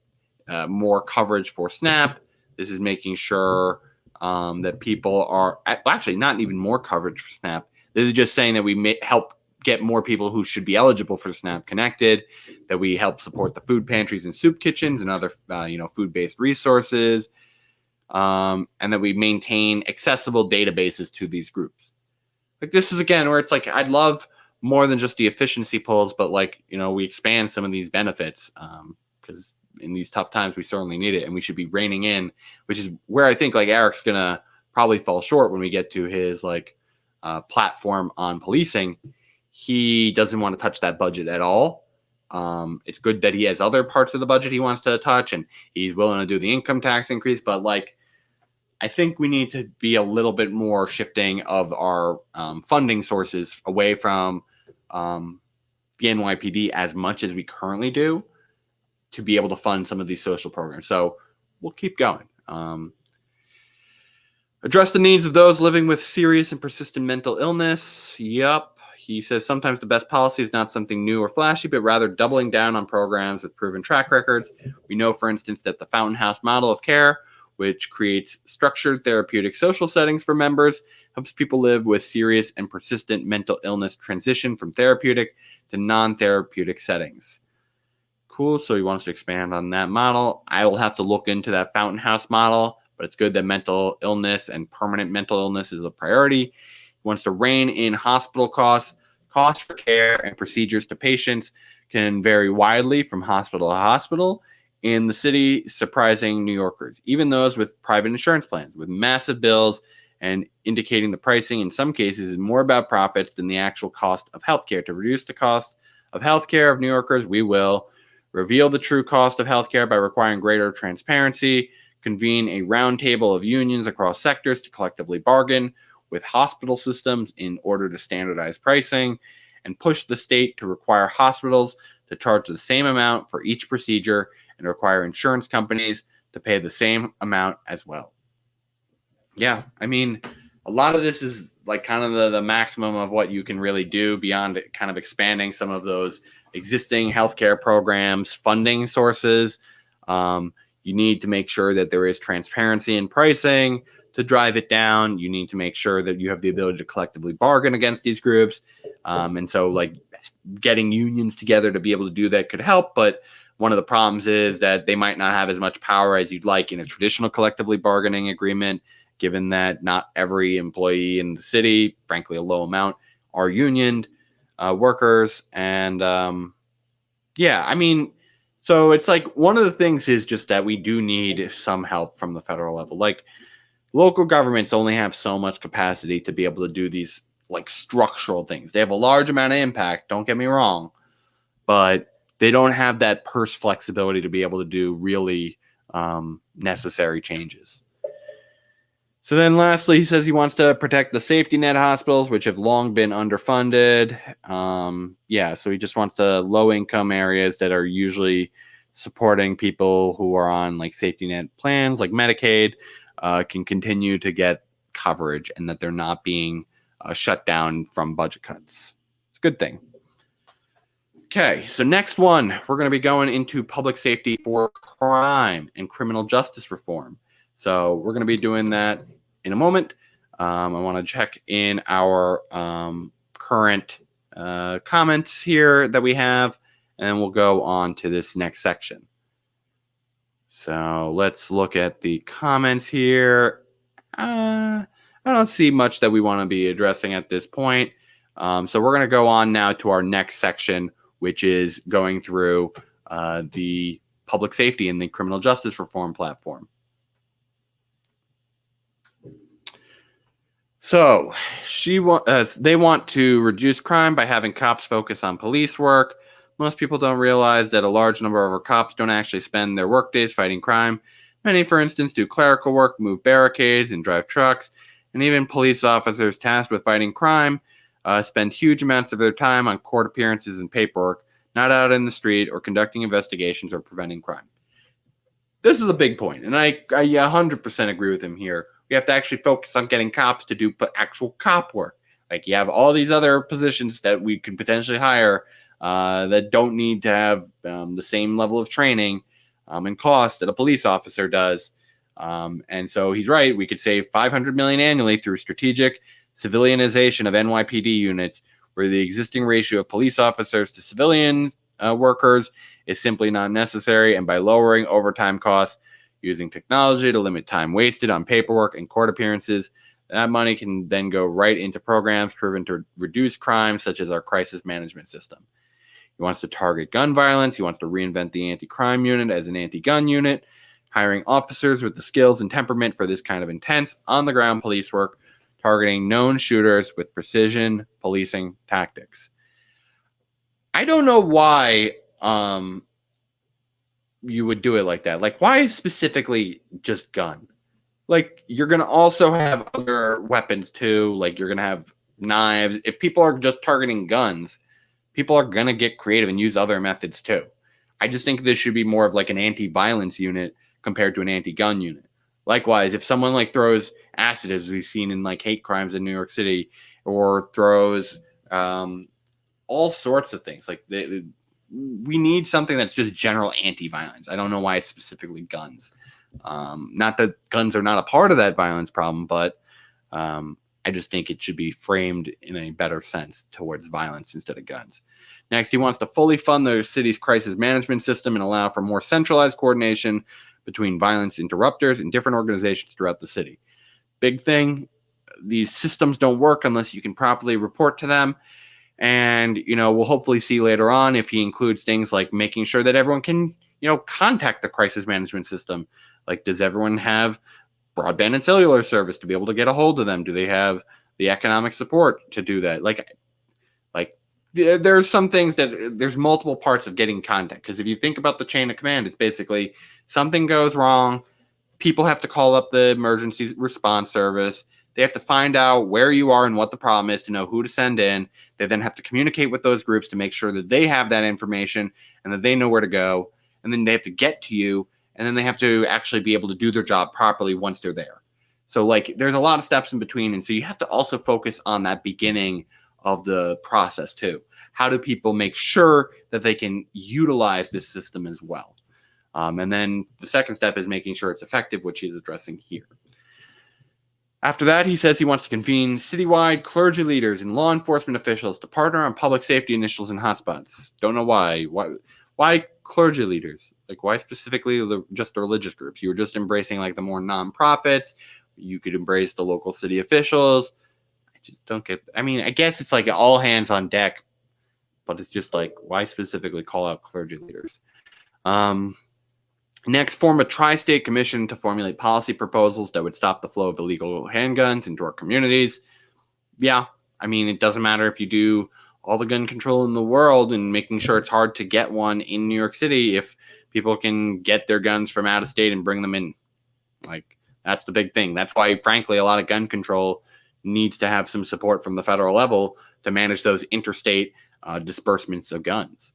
more coverage for SNAP. This is making sure that people are actually not even more coverage for SNAP. This is just saying that we may help get more people who should be eligible for SNAP connected, that we help support the food pantries and soup kitchens and other food-based resources, and that we maintain accessible databases to these groups. Like, this is again where it's like, I'd love more than just the efficiency pulls, but like, we expand some of these benefits because in these tough times, we certainly need it. And we should be reining in, which is where I think like Eric's going to probably fall short when we get to his like platform on policing. He doesn't want to touch that budget at all. It's good that he has other parts of the budget he wants to touch, and he's willing to do the income tax increase. But like, I think we need to be a little bit more shifting of our funding sources away from the NYPD as much as we currently do to be able to fund some of these social programs. So we'll keep going. Address the needs of those living with serious and persistent mental illness. Yup. He says sometimes the best policy is not something new or flashy, but rather doubling down on programs with proven track records. We know, for instance, that the Fountain House model of care, which creates structured therapeutic social settings for members, helps people live with serious and persistent mental illness transition from therapeutic to non-therapeutic settings. Cool. So he wants to expand on that model. I will have to look into that Fountain House model, but it's good that mental illness and permanent mental illness is a priority. He wants to rein in hospital costs. Costs for care and procedures to patients can vary widely from hospital to hospital in the city, surprising New Yorkers, even those with private insurance plans, with massive bills and indicating the pricing in some cases is more about profits than the actual cost of healthcare. To reduce the cost of healthcare of New Yorkers, we will reveal the true cost of healthcare by requiring greater transparency, convene a roundtable of unions across sectors to collectively bargain with hospital systems in order to standardize pricing, and push the state to require hospitals to charge the same amount for each procedure and require insurance companies to pay the same amount as well. Yeah, I mean, a lot of this is like kind of the maximum of what you can really do beyond kind of expanding some of those existing healthcare programs, funding sources. You need to make sure that there is transparency in pricing to drive it down. You need to make sure that you have the ability to collectively bargain against these groups. And so like getting unions together to be able to do that could help. But one of the problems is that they might not have as much power as you'd like in a traditional collectively bargaining agreement, given that not every employee in the city, frankly, a low amount, are unioned workers. And yeah, I mean, so it's like one of the things is just that we do need some help from the federal level. Like local governments only have so much capacity to be able to do these like structural things. They have a large amount of impact, don't get me wrong, but they don't have that purse flexibility to be able to do really necessary changes. So then lastly, he says he wants to protect the safety net hospitals, which have long been underfunded. Yeah, so he just wants the low income areas that are usually supporting people who are on like safety net plans like Medicaid can continue to get coverage and that they're not being shut down from budget cuts. It's a good thing. Okay, so next one, we're going to be going into public safety for crime and criminal justice reform. So we're going to be doing that in a moment. I want to check in our current comments here that we have, and we'll go on to this next section. So let's look at the comments here. I don't see much that we want to be addressing at this point. So we're going to go on now to our next section, which is going through the public safety and the criminal justice reform platform. So they want to reduce crime by having cops focus on police work. Most people don't realize that a large number of our cops don't actually spend their workdays fighting crime. Many, for instance, do clerical work, move barricades, and drive trucks. And even police officers tasked with fighting crime spend huge amounts of their time on court appearances and paperwork, not out in the street or conducting investigations or preventing crime. This is a big point, and I 100% agree with him here. We have to actually focus on getting cops to do actual cop work. Like you have all these other positions that we could potentially hire that don't need to have the same level of training and cost that a police officer does. And so he's right. We could save $500 million annually through strategic civilianization of NYPD units, where the existing ratio of police officers to civilian workers is simply not necessary, and by lowering overtime costs, using technology to limit time wasted on paperwork and court appearances, That money can then go right into programs proven to reduce crime, such as our crisis management system. He wants to target gun violence. He wants to reinvent the anti-crime unit as an anti-gun unit, hiring officers with the skills and temperament for this kind of intense, on-the-ground police work, targeting known shooters with precision policing tactics. I don't know why you would do it like that. Like, why specifically just gun? Like, you're going to also have other weapons too. Like, you're going to have knives. If people are just targeting guns, people are going to get creative and use other methods too. I just think this should be more of like an anti-violence unit compared to an anti-gun unit. Likewise, if someone like throws acid, as we've seen in like hate crimes in New York City, or throws all sorts of things, like we need something that's just general anti-violence. I don't know why it's specifically guns. Not that guns are not a part of that violence problem, but I just think it should be framed in a better sense towards violence instead of guns. Next, he wants to fully fund the city's crisis management system and allow for more centralized coordination between violence interrupters and different organizations throughout the city. Big thing, these systems don't work unless you can properly report to them. And, we'll hopefully see later on if he includes things like making sure that everyone can, contact the crisis management system. Like, does everyone have broadband and cellular service to be able to get a hold of them? Do they have the economic support to do that? Like there's some things that there's multiple parts of getting contact. Because if you think about the chain of command, it's basically something goes wrong. People have to call up the emergency response service. They have to find out where you are and what the problem is to know who to send in. They then have to communicate with those groups to make sure that they have that information and that they know where to go. And then they have to get to you. And then they have to actually be able to do their job properly once they're there. So, there's a lot of steps in between. And so you have to also focus on that beginning of the process, too. How do people make sure that they can utilize this system as well? And then the second step is making sure it's effective, which he's addressing here. After that, he says he wants to convene citywide clergy leaders and law enforcement officials to partner on public safety initiatives in hotspots. Don't know why. Why clergy leaders? Like, why specifically just the religious groups? You were just embracing like the more nonprofits. You could embrace the local city officials. I just don't get. I mean, I guess it's like all hands on deck, but it's just like, why specifically call out clergy leaders? Next, form a tri-state commission to formulate policy proposals that would stop the flow of illegal handguns into our communities. Yeah, I mean, it doesn't matter if you do all the gun control in the world and making sure it's hard to get one in New York City if people can get their guns from out of state and bring them in. Like, that's the big thing. That's why, frankly, a lot of gun control needs to have some support from the federal level to manage those interstate disbursements of guns.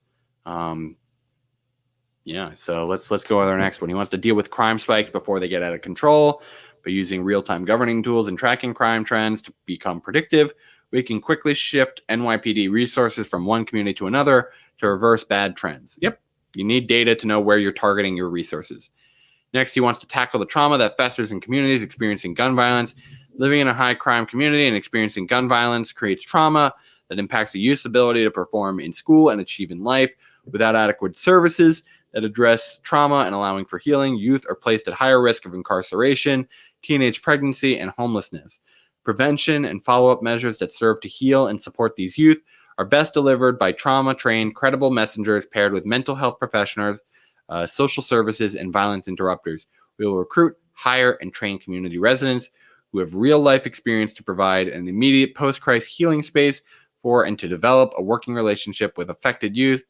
So let's go to our next one. He wants to deal with crime spikes before they get out of control by using real-time governing tools and tracking crime trends to become predictive. We can quickly shift NYPD resources from one community to another to reverse bad trends. Yep, you need data to know where you're targeting your resources. Next, he wants to tackle the trauma that festers in communities experiencing gun violence. Living in a high-crime community and experiencing gun violence creates trauma that impacts the youth's ability to perform in school and achieve in life. Without adequate services that address trauma and allowing for healing, youth are placed at higher risk of incarceration, teenage pregnancy, and homelessness. Prevention and follow-up measures that serve to heal and support these youth are best delivered by trauma-trained, credible messengers paired with mental health professionals, social services, and violence interrupters. We will recruit, hire, and train community residents who have real-life experience to provide an immediate post-crisis healing space for and to develop a working relationship with affected youth.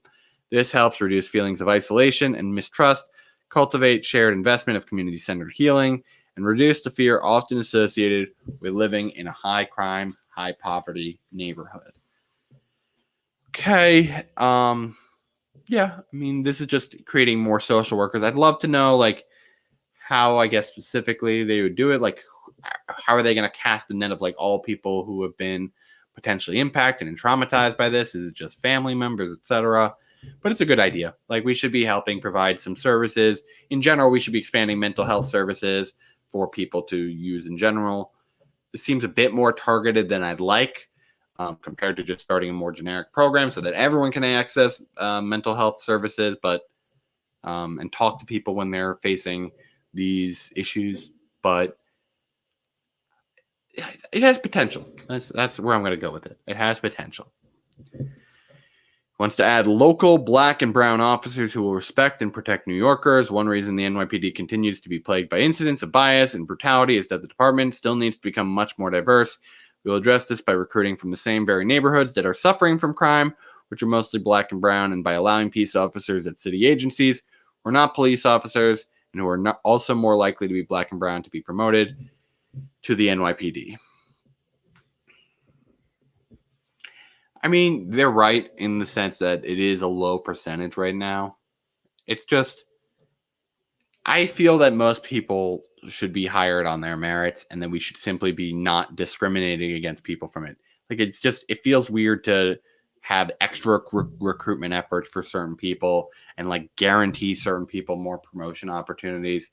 This helps reduce feelings of isolation and mistrust, cultivate shared investment of community-centered healing, and reduce the fear often associated with living in a high-crime, high-poverty neighborhood. Okay. This is just creating more social workers. I'd love to know, how, I guess, specifically they would do it. Like, how are they going to cast the net of, all people who have been potentially impacted and traumatized by this? Is it just family members, etc.? But it's a good idea. We should be helping provide some services. In general, we should be expanding mental health services for people to use in general. This seems a bit more targeted than I'd like, compared to just starting a more generic program so that everyone can access mental health services, and talk to people when they're facing these issues. But it has potential. That's where I'm going to go with it. It has potential. Wants to add local black and brown officers who will respect and protect New Yorkers. One reason the NYPD continues to be plagued by incidents of bias and brutality is that the department still needs to become much more diverse. We will address this by recruiting from the same very neighborhoods that are suffering from crime, which are mostly black and brown, and by allowing peace officers at city agencies who are not police officers and who are not also more likely to be black and brown to be promoted to the NYPD. I mean, they're right in the sense that it is a low percentage right now. It's just, I feel that most people should be hired on their merits, and then we should simply be not discriminating against people from it. Like, it's just, it feels weird to have extra recruitment efforts for certain people and like guarantee certain people more promotion opportunities.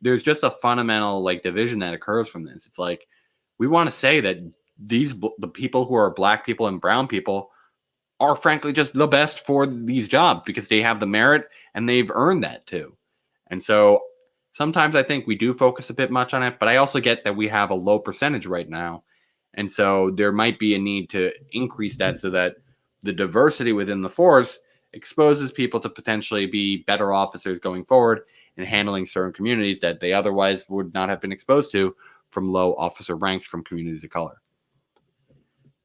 There's just a fundamental like division that occurs from this. It's like, we want to say that the people who are black people and brown people are frankly just the best for these jobs because they have the merit and they've earned that too. And so sometimes I think we do focus a bit much on it, but I also get that we have a low percentage right now. And so there might be a need to increase that so that the diversity within the force exposes people to potentially be better officers going forward and handling certain communities that they otherwise would not have been exposed to from low officer ranks from communities of color.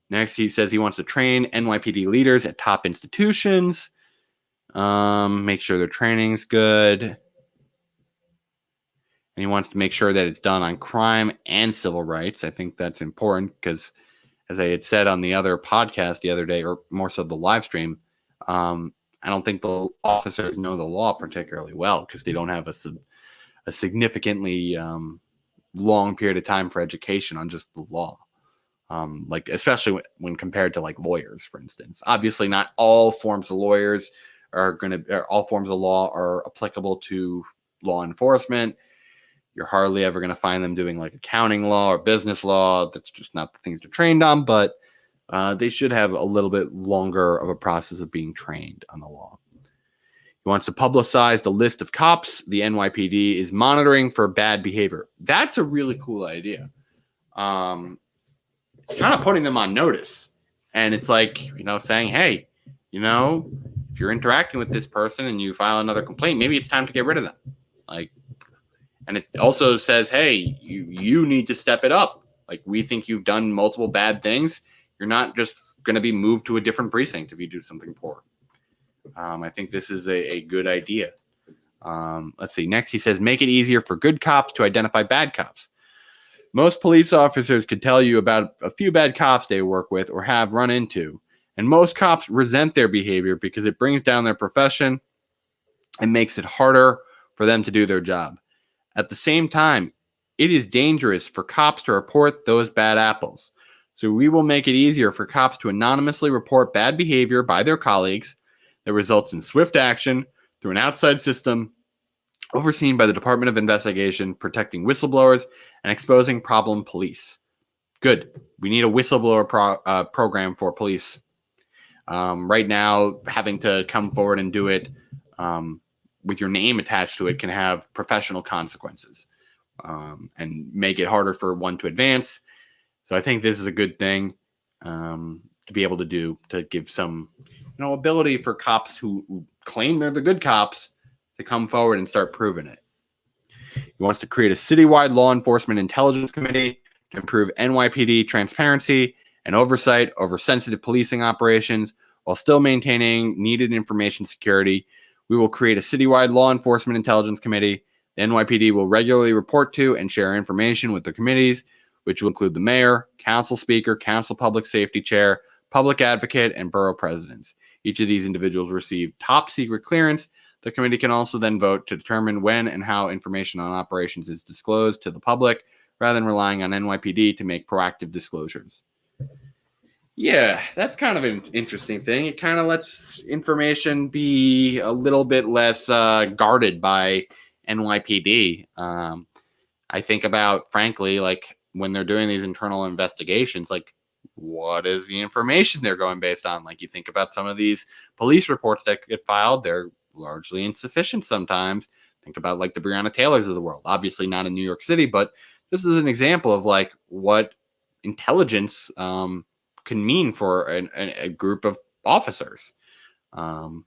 Next, he says he wants to train NYPD leaders at top institutions, make sure their training's good. And he wants to make sure that it's done on crime and civil rights. I think that's important because, as I had said on the other podcast the other day, or more so the live stream, I don't think the officers know the law particularly well because they don't have a significantly long period of time for education on just the law. Like especially when compared to like lawyers, for instance. Obviously, not all forms of lawyers all forms of law are applicable to law enforcement. You're hardly ever going to find them doing like accounting law or business law. That's just not the things they're trained on, but they should have a little bit longer of a process of being trained on the law. He wants to publicize the list of cops the NYPD is monitoring for bad behavior. That's a really cool idea. It's kind of putting them on notice. And it's like, saying, hey, if you're interacting with this person and you file another complaint, maybe it's time to get rid of them. Like, and it also says, hey, you need to step it up. Like, we think you've done multiple bad things. You're not just going to be moved to a different precinct if you do something poor. I think this is a good idea. Let's see. Next, he says, make it easier for good cops to identify bad cops. Most police officers could tell you about a few bad cops they work with or have run into. And most cops resent their behavior because it brings down their profession and makes it harder for them to do their job. At the same time, it is dangerous for cops to report those bad apples. So we will make it easier for cops to anonymously report bad behavior by their colleagues that results in swift action through an outside system overseen by the Department of Investigation, protecting whistleblowers and exposing problem police. Good. We need a whistleblower program for police. Right now, having to come forward and do it with your name attached to it can have professional consequences and make it harder for one to advance. So I think this is a good thing to be able to do, to give some ability for cops who claim they're the good cops to come forward and start proving it. He wants to create a citywide law enforcement intelligence committee to improve NYPD transparency and oversight over sensitive policing operations while still maintaining needed information security. We will create a citywide law enforcement intelligence committee. The NYPD will regularly report to and share information with the committees, which will include the mayor, council speaker, council public safety chair, public advocate, and borough presidents. Each of these individuals receive top secret clearance. The committee can also then vote to determine when and how information on operations is disclosed to the public, rather than relying on NYPD to make proactive disclosures. Yeah, that's kind of an interesting thing. It kind of lets information be a little bit less guarded by NYPD. I think about, frankly, like when they're doing these internal investigations, like what is the information they're going based on? Like you think about some of these police reports that get filed, they're largely insufficient sometimes. Think about like the Breonna Taylors of the world. Obviously not in New York City, but this is an example of like what intelligence can mean for a group of officers. So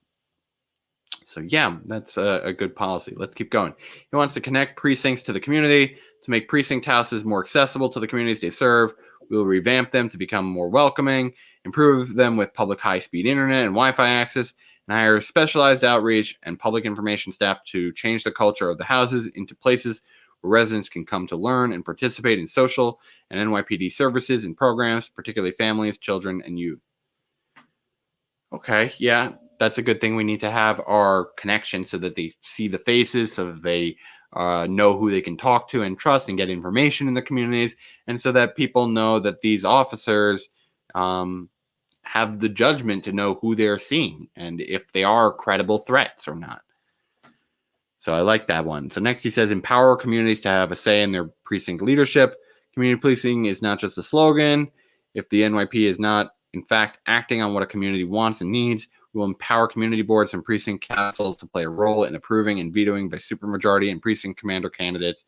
yeah, that's a good policy. Let's keep going. He wants to connect precincts to the community to make precinct houses more accessible to the communities they serve. We will revamp them to become more welcoming, improve them with public high-speed internet and Wi-Fi access, and hire specialized outreach and public information staff to change the culture of the houses into places where residents can come to learn and participate in social and NYPD services and programs, particularly families, children, and youth. Okay, yeah, that's a good thing. We need to have our connection so that they see the faces, so that they know who they can talk to and trust and get information in the communities, and so that people know that these officers have the judgment to know who they're seeing and if they are credible threats or not. So I like that one. So next he says, empower communities to have a say in their precinct leadership. Community policing is not just a slogan. If the NYP is not, in fact, acting on what a community wants and needs, we will empower community boards and precinct councils to play a role in approving and vetoing by supermajority and precinct commander candidates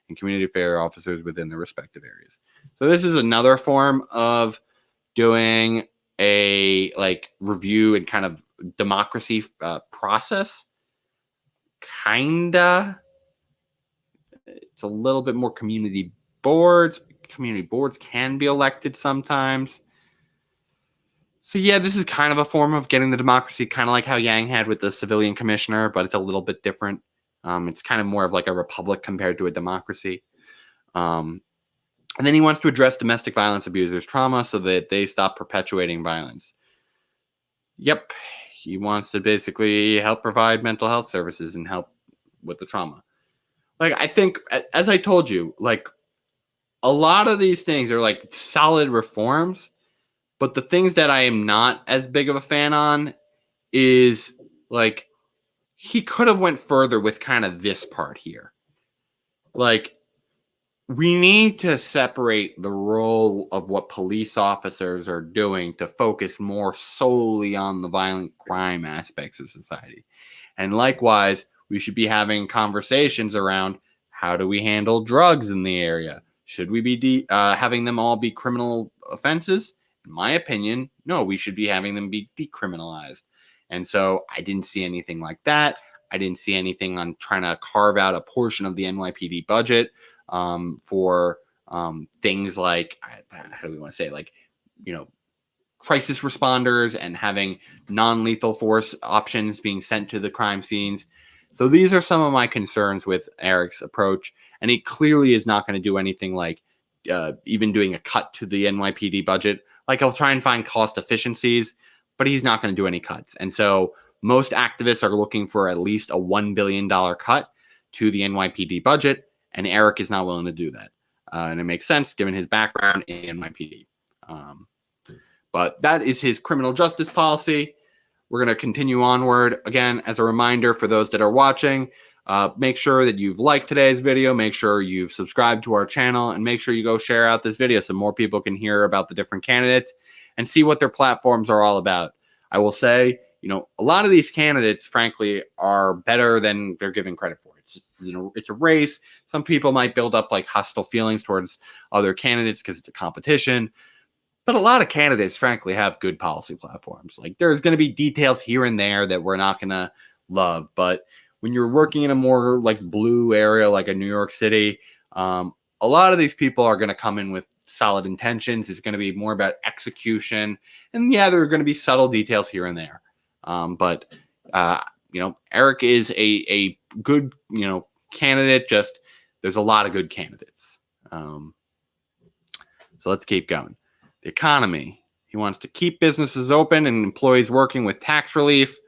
and community affairs officers within their respective areas. So this is another form of doing a review and kind of democracy process. Kinda. It's a little bit more community boards. Community boards can be elected sometimes. So yeah, this is kind of a form of getting the democracy, kind of like how Yang had with the civilian commissioner, but it's a little bit different. It's kind of more of like a republic compared to a democracy. And then he wants to address domestic violence abusers' trauma so that they stop perpetuating violence. Yep. He wants to basically help provide mental health services and help with the trauma. I think, as I told you, a lot of these things are solid reforms, but the things that I am not as big of a fan on is he could have went further with kind of this part here. We need to separate the role of what police officers are doing to focus more solely on the violent crime aspects of society. And likewise, we should be having conversations around how do we handle drugs in the area? Should we be having them all be criminal offenses? In my opinion, no, we should be having them be decriminalized. And so I didn't see anything like that. I didn't see anything on trying to carve out a portion of the NYPD budget for things like, how do we want to say, crisis responders and having non-lethal force options being sent to the crime scenes. So these are some of my concerns with Eric's approach. And he clearly is not going to do anything like even doing a cut to the NYPD budget. He'll try and find cost efficiencies, but he's not going to do any cuts. And so most activists are looking for at least a $1 billion cut to the NYPD budget. And Eric is not willing to do that. And it makes sense given his background in NYPD. But that is his criminal justice policy. We're going to continue onward. Again, as a reminder for those that are watching, make sure that you've liked today's video. Make sure you've subscribed to our channel. And make sure you go share out this video so more people can hear about the different candidates and see what their platforms are all about. I will say, a lot of these candidates, frankly, are better than they're given credit for. It's a race. Some people might build up hostile feelings towards other candidates because it's a competition. But a lot of candidates, frankly, have good policy platforms. There's going to be details here and there that we're not going to love. But when you're working in a more blue area, like a New York City, a lot of these people are going to come in with solid intentions. It's going to be more about execution. And yeah, there are going to be subtle details here and there. But Eric is a good, candidate. Just there's a lot of good candidates. So let's keep going. The economy. He wants to keep businesses open and employees working with tax relief.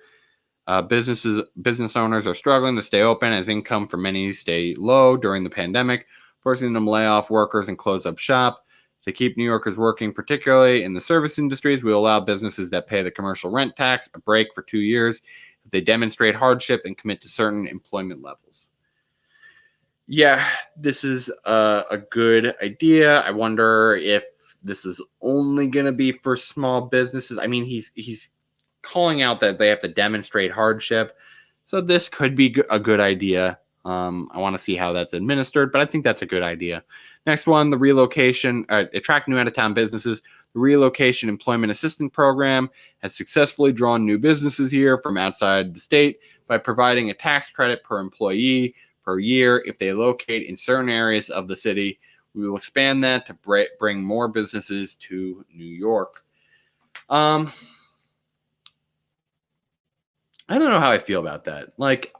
Business owners are struggling to stay open as income for many stay low during the pandemic, forcing them to lay off workers and close up shop. To keep New Yorkers working, particularly in the service industries, we allow businesses that pay the commercial rent tax a break for 2 years if they demonstrate hardship and commit to certain employment levels. Yeah, this is a good idea. I wonder if this is only going to be for small businesses. I mean, he's calling out that they have to demonstrate hardship. So this could be a good idea. I want to see how that's administered, but I think that's a good idea. Next one, the relocation, attract new out-of-town businesses. The Relocation Employment Assistance Program has successfully drawn new businesses here from outside the state by providing a tax credit per employee per year if they locate in certain areas of the city. We will expand that to bring more businesses to New York. I don't know how I feel about that. Like,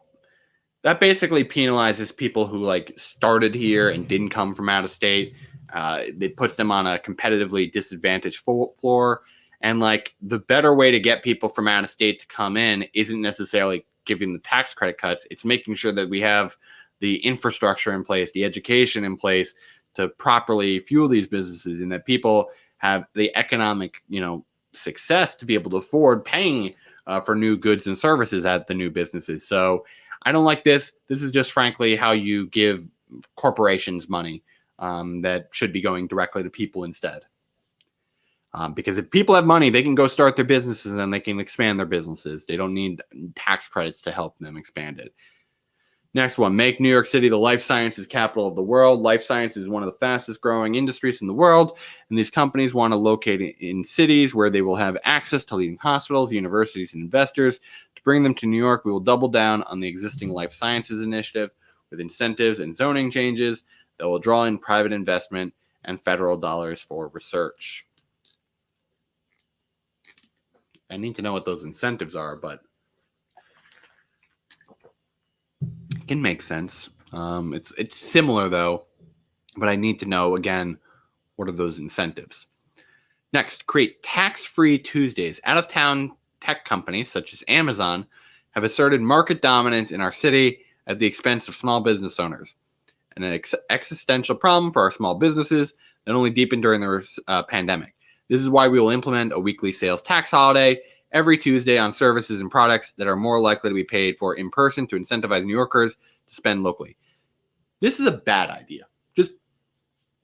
that basically penalizes people who like started here and didn't come from out of state. It puts them on a competitively disadvantaged floor. And like the better way to get people from out of state to come in isn't necessarily giving the tax credit cuts. It's making sure that we have the infrastructure in place, the education in place to properly fuel these businesses, and that people have the economic, success to be able to afford paying for new goods and services at the new businesses. So I don't like this. This is just frankly how you give corporations money that should be going directly to people instead. Because if people have money, they can go start their businesses and they can expand their businesses. They don't need tax credits to help them expand it. Next one, make New York City the life sciences capital of the world. Life science is one of the fastest growing industries in the world, and these companies want to locate in cities where they will have access to leading hospitals, universities, and investors. To bring them to New York, we will double down on the existing life sciences initiative with incentives and zoning changes that will draw in private investment and federal dollars for research. I need to know what those incentives are, but it can make sense. It's similar though, but I need to know again, what are those incentives? Next, create tax-free Tuesdays. Out-of-town tech companies such as Amazon have asserted market dominance in our city at the expense of small business owners. And an existential problem for our small businesses that only deepened during the pandemic. This is why we will implement a weekly sales tax holiday every Tuesday on services and products that are more likely to be paid for in person to incentivize New Yorkers to spend locally. This is a bad idea. Just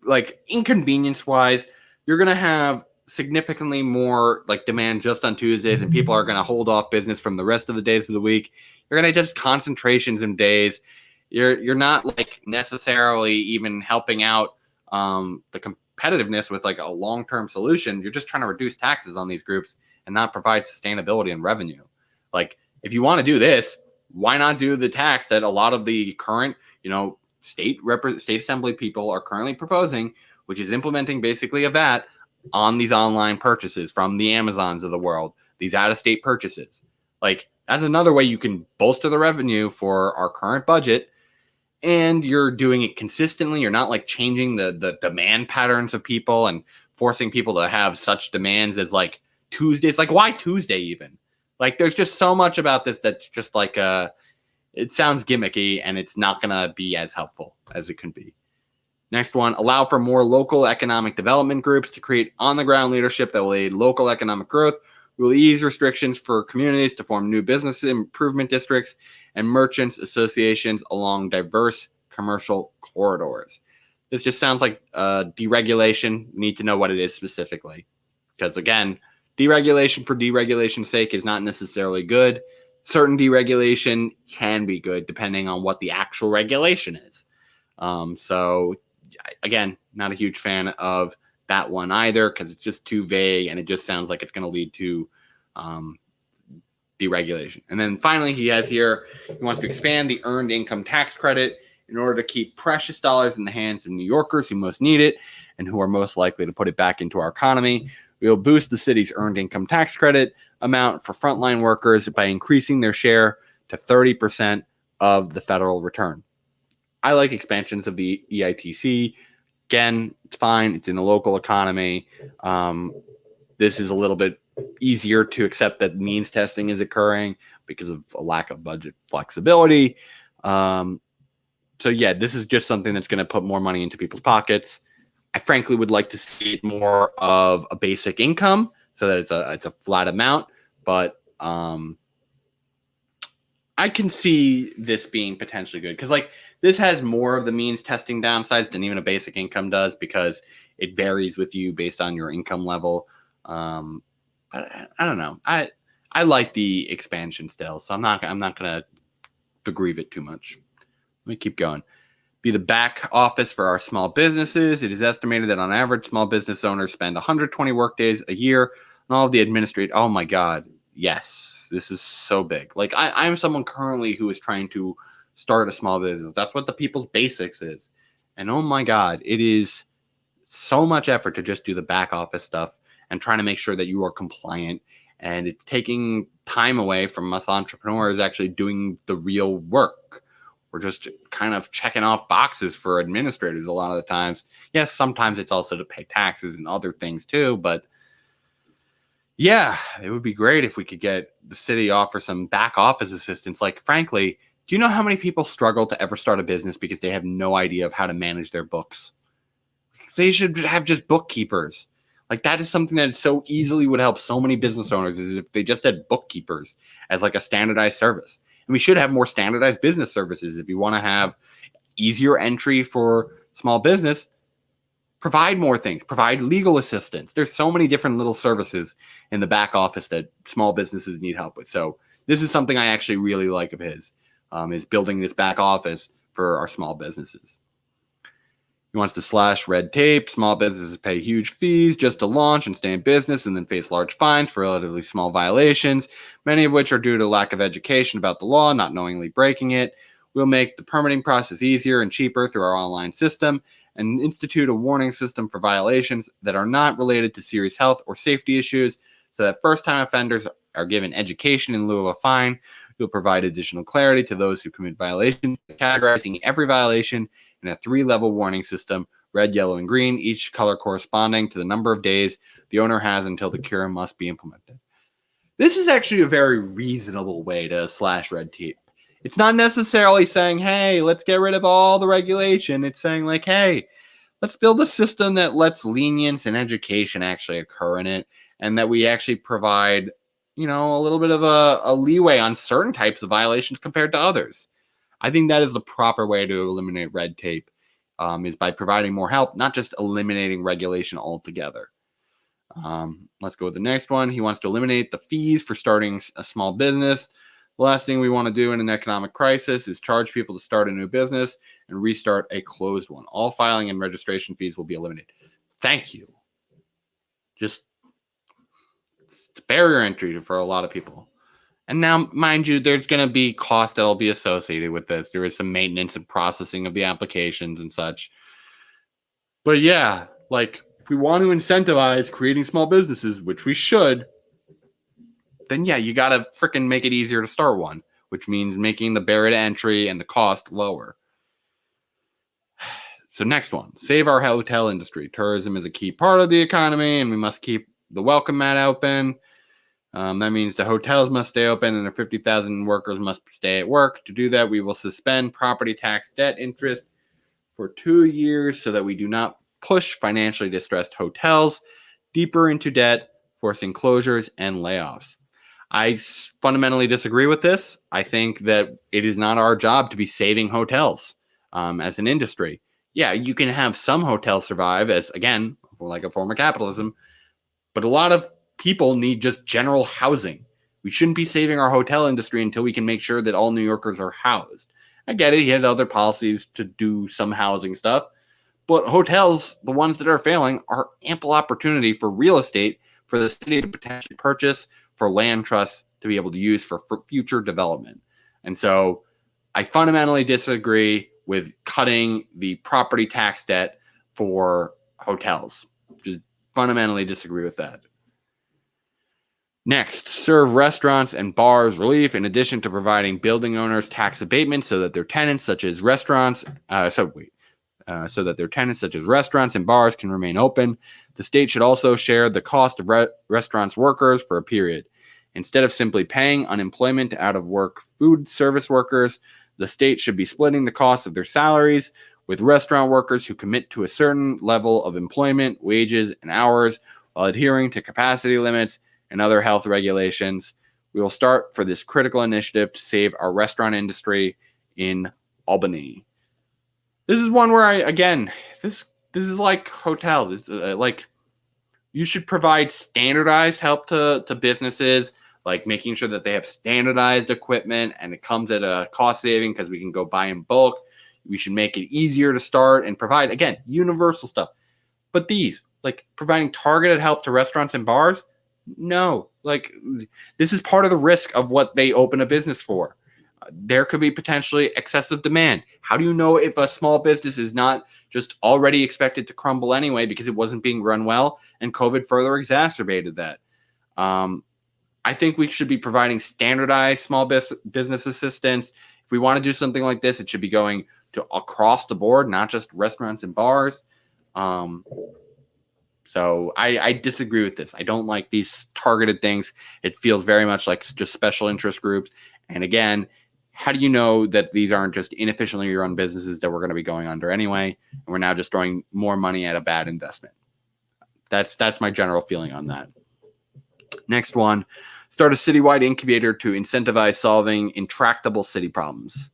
like inconvenience-wise, you're going to have significantly more like demand just on Tuesdays, and people are going to hold off business from the rest of the days of the week. You're going to just concentrations in days. You're not like necessarily even helping out the competitiveness with like a long-term solution. You're just trying to reduce taxes on these groups and not provide sustainability and revenue. Like, if you want to do this, why not do the tax that a lot of the current, state assembly people are currently proposing, which is implementing basically a VAT on these online purchases from the Amazons of the world, these out-of-state purchases. Like, that's another way you can bolster the revenue for our current budget, and you're doing it consistently. You're not like changing the demand patterns of people and forcing people to have such demands as like Tuesdays. Like, why Tuesday even? Like, there's just so much about this that's just like it sounds gimmicky, and it's not gonna be as helpful as it could be. Next one, allow for more local economic development groups to create on-the-ground leadership that will aid local economic growth. We will ease restrictions for communities to form new business improvement districts and merchants associations along diverse commercial corridors. This just sounds like deregulation. We need to know what it is specifically. Because again, deregulation for deregulation's sake is not necessarily good. Certain deregulation can be good depending on what the actual regulation is. So again, not a huge fan of that one either, because it's just too vague and it just sounds like it's going to lead to deregulation. And then finally, he has here, he wants to expand the earned income tax credit in order to keep precious dollars in the hands of New Yorkers who most need it and who are most likely to put it back into our economy. We will boost the city's earned income tax credit amount for frontline workers by increasing their share to 30% of the federal return. I like expansions of the EITC. Again, it's fine. It's in the local economy. This is a little bit easier to accept that means testing is occurring because of a lack of budget flexibility. So yeah, this is just something that's going to put more money into people's pockets. I frankly would like to see it more of a basic income so that it's a flat amount, but I can see this being potentially good because like this has more of the means testing downsides than even a basic income does because it varies with you based on your income level. But I don't know. I like the expansion still, so I'm not gonna begrave it too much. Let me keep going. Be the back office for our small businesses. It is estimated that on average, small business owners spend 120 workdays a year on all of the administrative. Oh my God. Yes, this is so big. Like I'm someone currently who is trying to start a small business. That's what the People's Basics is. And oh my God, it is so much effort to just do the back office stuff and trying to make sure that you are compliant. And it's taking time away from us entrepreneurs actually doing the real work. We're just kind of checking off boxes for administrators a lot of the times. Yes, sometimes it's also to pay taxes and other things too. But yeah, it would be great if we could get the city offer some back office assistance. Like, frankly, do you know how many people struggle to ever start a business because they have no idea of how to manage their books? They should have just bookkeepers. Like, that is something that so easily would help so many business owners, is if they just had bookkeepers as like a standardized service. And we should have more standardized business services. If you want to have easier entry for small business, provide more things, provide legal assistance. There's so many different little services in the back office that small businesses need help with. So this is something I actually really like of his, is building this back office for our small businesses. He wants to slash red tape. Small businesses pay huge fees just to launch and stay in business and then face large fines for relatively small violations, many of which are due to lack of education about the law, not knowingly breaking it. We'll make the permitting process easier and cheaper through our online system and institute a warning system for violations that are not related to serious health or safety issues so that first-time offenders are given education in lieu of a fine. We'll provide additional clarity to those who commit violations, categorizing every violation in a 3-level warning system, red, yellow, and green, each color corresponding to the number of days the owner has until the cure must be implemented. This is actually a very reasonable way to slash red tape. It's not necessarily saying, hey, let's get rid of all the regulation. It's saying, like, hey, let's build a system that lets lenience and education actually occur in it, and that we actually provide, a little bit of a leeway on certain types of violations compared to others. I think that is the proper way to eliminate red tape, is by providing more help, not just eliminating regulation altogether. Let's go with the next one. He wants to eliminate the fees for starting a small business. The last thing we want to do in an economic crisis is charge people to start a new business and restart a closed one. All filing and registration fees will be eliminated. Thank you. Just, it's barrier entry for a lot of people. And now, mind you, there's going to be cost that will be associated with this. There is some maintenance and processing of the applications and such. But yeah, like, if we want to incentivize creating small businesses, which we should, then yeah, you got to freaking make it easier to start one, which means making the barrier to entry and the cost lower. So next one, save our hotel industry. Tourism is a key part of the economy, and we must keep the welcome mat open. That means the hotels must stay open and their 50,000 workers must stay at work. To do that, we will suspend property tax debt interest for 2 years so that we do not push financially distressed hotels deeper into debt, forcing closures and layoffs. I fundamentally disagree with this. I think that it is not our job to be saving hotels as an industry. Yeah, you can have some hotels survive as, again, like a form of capitalism, but a lot of people need just general housing. We shouldn't be saving our hotel industry until we can make sure that all New Yorkers are housed. I get it. He had other policies to do some housing stuff, but hotels, the ones that are failing, are ample opportunity for real estate for the city to potentially purchase, for land trusts to be able to use for future development. And so I fundamentally disagree with cutting the property tax debt for hotels. Just fundamentally disagree with that. Next, serve restaurants and bars relief in addition to providing building owners tax abatements so that their tenants such as restaurants and bars can remain open. The state should also share the cost of restaurants workers for a period. Instead of simply paying unemployment to out-of-work food service workers, the state should be splitting the cost of their salaries with restaurant workers who commit to a certain level of employment, wages, and hours while adhering to capacity limits and other health regulations. We will start for this critical initiative to save our restaurant industry in Albany. This is one where this is like hotels. It's like you should provide standardized help to businesses, like making sure that they have standardized equipment and it comes at a cost saving because we can go buy in bulk. We should make it easier to start and provide, again, universal stuff. But these, like providing targeted help to restaurants and bars, no. Like, this is part of the risk of what they open a business for. There could be potentially excessive demand. How do you know if a small business is not just already expected to crumble anyway because it wasn't being run well and COVID further exacerbated that? I think we should be providing standardized small business assistance. If we want to do something like this, it should be going to across the board, not just restaurants and bars. So I disagree with this. I don't like these targeted things. It feels very much like just special interest groups. And again, how do you know that these aren't just inefficiently run businesses that we're going to be going under anyway, and we're now just throwing more money at a bad investment? That's my general feeling on that. Next one, start a citywide incubator to incentivize solving intractable city problems.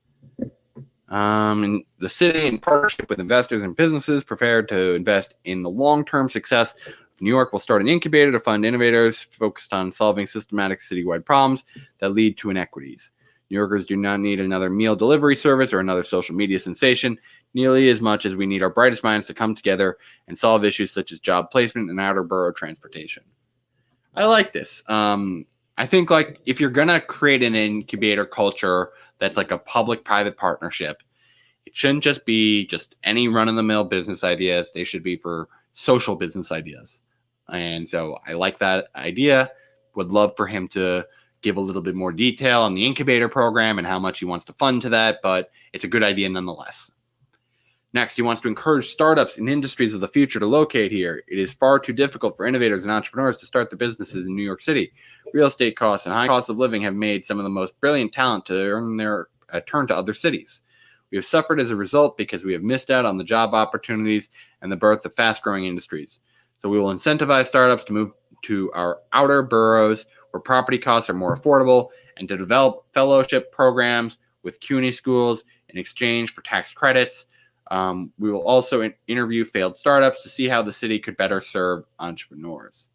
And the city, in partnership with investors and businesses prepared to invest in the long-term success of New York, will start an incubator to fund innovators focused on solving systematic citywide problems that lead to inequities. New Yorkers do not need another meal delivery service or another social media sensation nearly as much as we need our brightest minds to come together and solve issues such as job placement and outer borough transportation. I like this. I think, like, if you're going to create an incubator culture that's like a public-private partnership, it shouldn't just be just any run-of-the-mill business ideas. They should be for social business ideas. And so I like that idea. Would love for him to give a little bit more detail on the incubator program and how much he wants to fund to that, but it's a good idea nonetheless. Next, he wants to encourage startups and industries of the future to locate here. It is far too difficult for innovators and entrepreneurs to start their businesses in New York City. Real estate costs and high costs of living have made some of the most brilliant talent to earn their turn to other cities. We have suffered as a result because we have missed out on the job opportunities and the birth of fast-growing industries. So we will incentivize startups to move to our outer boroughs where property costs are more affordable and to develop fellowship programs with CUNY schools in exchange for tax credits. We will also interview failed startups to see how the city could better serve entrepreneurs.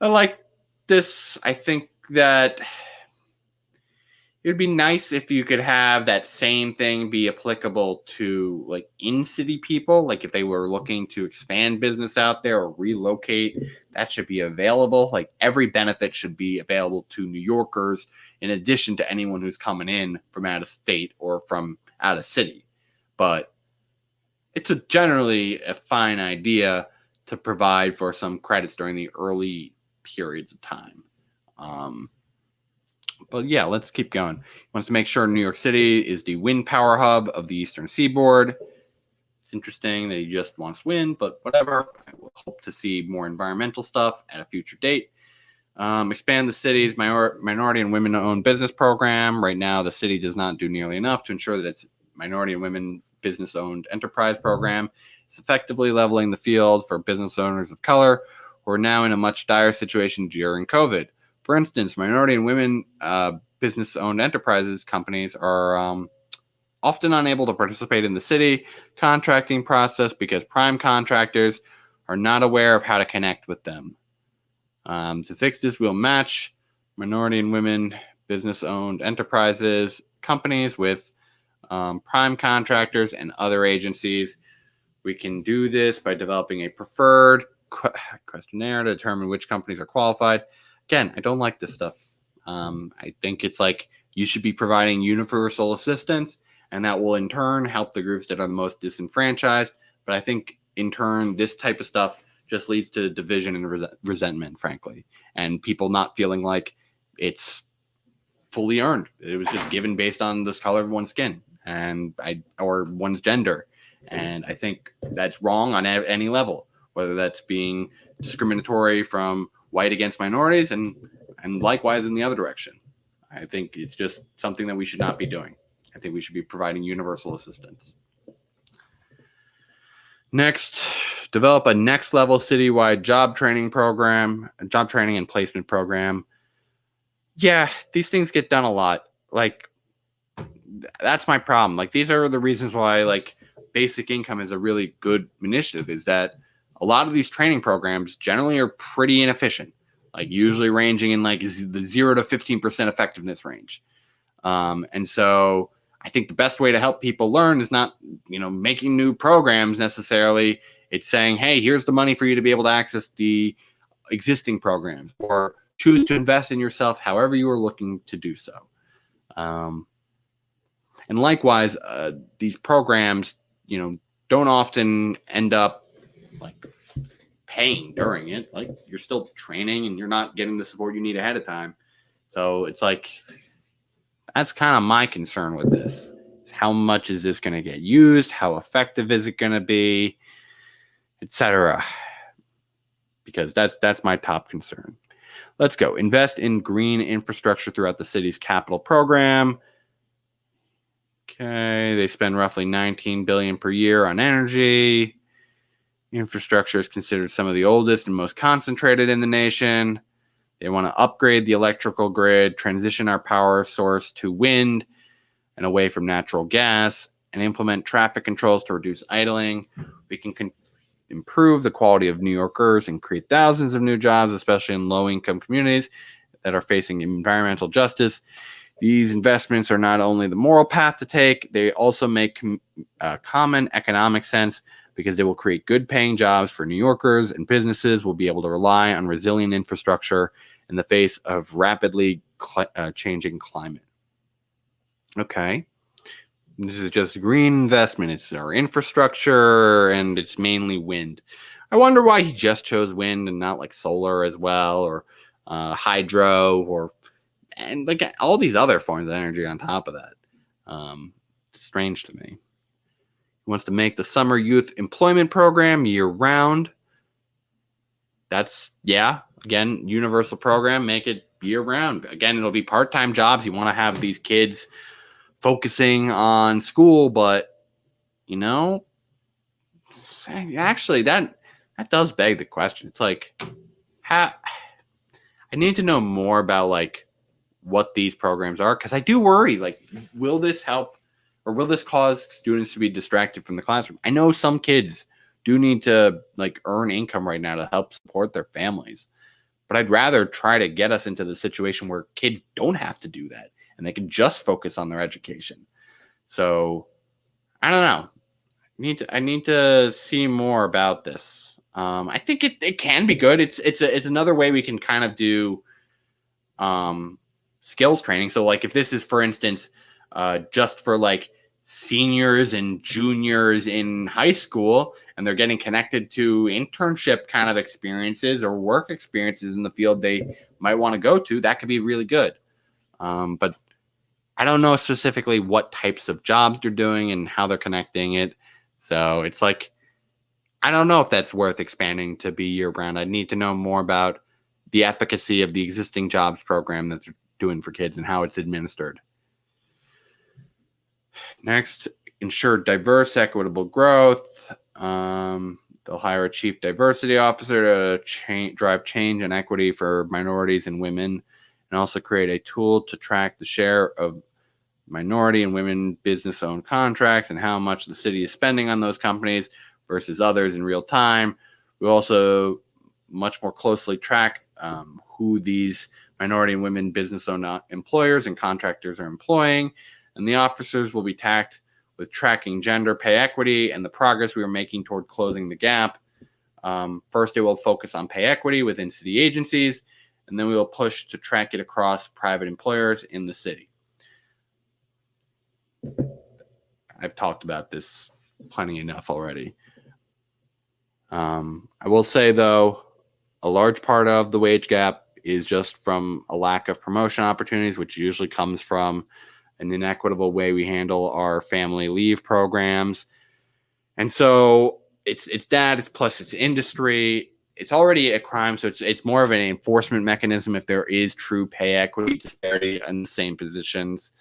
I like this. I think that it would be nice if you could have that same thing be applicable to like in-city people. Like if they were looking to expand business out there or relocate, that should be available. Like every benefit should be available to New Yorkers in addition to anyone who's coming in from out of state or from out of city. But it's generally a fine idea to provide for some credits during the early periods of time. But yeah, let's keep going. He wants to make sure New York City is the wind power hub of the Eastern Seaboard. It's interesting that he just wants wind, but whatever. I will hope to see more environmental stuff at a future date. Expand the city's minority and women-owned business program. Right now, the city does not do nearly enough to ensure that its minority and women business-owned enterprise program is effectively leveling the field for business owners of color who are now in a much dire situation during COVID. For instance, minority and women business-owned enterprises companies are often unable to participate in the city contracting process because prime contractors are not aware of how to connect with them. To fix this, we'll match minority and women business-owned enterprises companies with prime contractors and other agencies. We can do this by developing a preferred questionnaire to determine which companies are qualified. Again, I don't like this stuff. I think it's like you should be providing universal assistance, and that will in turn help the groups that are the most disenfranchised. But I think in turn, this type of stuff just leads to division and resentment, frankly, and people not feeling like it's fully earned. It was just given based on the color of one's skin or one's gender. And I think that's wrong on any level, whether that's being discriminatory from white against minorities and likewise in the other direction. I think it's just something that we should not be doing. I think we should be providing universal assistance. Next, develop a next level citywide job training and placement program. Yeah, these things get done a lot. Like, that's my problem. Like, these are the reasons why, like, basic income is a really good initiative, is that a lot of these training programs generally are pretty inefficient, like usually ranging in like the 0 to 15% effectiveness range. And so I think the best way to help people learn is not, making new programs necessarily. It's saying, hey, here's the money for you to be able to access the existing programs, or choose to invest in yourself however you are looking to do so. And likewise, these programs, don't often end up like paying during it. Like, you're still training and you're not getting the support you need ahead of time. So it's like, that's kind of my concern with this. How much is this going to get used? How effective is it going to be? Etc. Because that's my top concern. Let's go. Invest in green infrastructure throughout the city's capital program. Okay, they spend roughly $19 billion per year on energy. Infrastructure is considered some of the oldest and most concentrated in the nation. They want to upgrade the electrical grid, transition our power source to wind and away from natural gas, and implement traffic controls to reduce idling. We can improve the quality of New Yorkers and create thousands of new jobs, especially in low-income communities that are facing environmental justice. These investments are not only the moral path to take, they also make common economic sense, because they will create good-paying jobs for New Yorkers, and businesses will be able to rely on resilient infrastructure in the face of rapidly changing climate. Okay. This is just green investment. It's our infrastructure, and it's mainly wind. I wonder why he just chose wind and not like solar as well, or hydro, and like all these other forms of energy on top of that. Strange to me. He wants to make the summer youth employment program year-round. That's, again, universal program, make it year-round. Again, it'll be part-time jobs. You want to have these kids focusing on school, but, actually, that does beg the question. It's like, I need to know more about, like, what these programs are, because I do worry, like, will this help, or will this cause students to be distracted from the classroom? I know some kids do need to like earn income right now to help support their families, but I'd rather try to get us into the situation where kids don't have to do that and they can just focus on their education. So I don't know. I need to see more about this. I think it can be good. It's another way we can kind of do skills training. So like if this is, for instance, just for like seniors and juniors in high school, and they're getting connected to internship kind of experiences or work experiences in the field they might want to go to, that could be really good. But I don't know specifically what types of jobs they're doing and how they're connecting it. So it's like, I don't know if that's worth expanding to be year-round. I need to know more about the efficacy of the existing jobs program that they're doing for kids and how it's administered. Next, ensure diverse, equitable growth. They'll hire a chief diversity officer to drive change and equity for minorities and women, and also create a tool to track the share of minority and women business-owned contracts and how much the city is spending on those companies versus others in real time. We also much more closely track who these minority and women business-owned employers and contractors are employing, and the officers will be tasked with tracking gender pay equity and the progress we are making toward closing the gap. First, it will focus on pay equity within city agencies, and then we will push to track it across private employers in the city. I've talked about this plenty enough already. I will say, though, a large part of the wage gap is just from a lack of promotion opportunities, which usually comes from an inequitable way we handle our family leave programs. And so it's that, it's industry. It's already a crime, so it's more of an enforcement mechanism if there is true pay equity disparity in the same positions.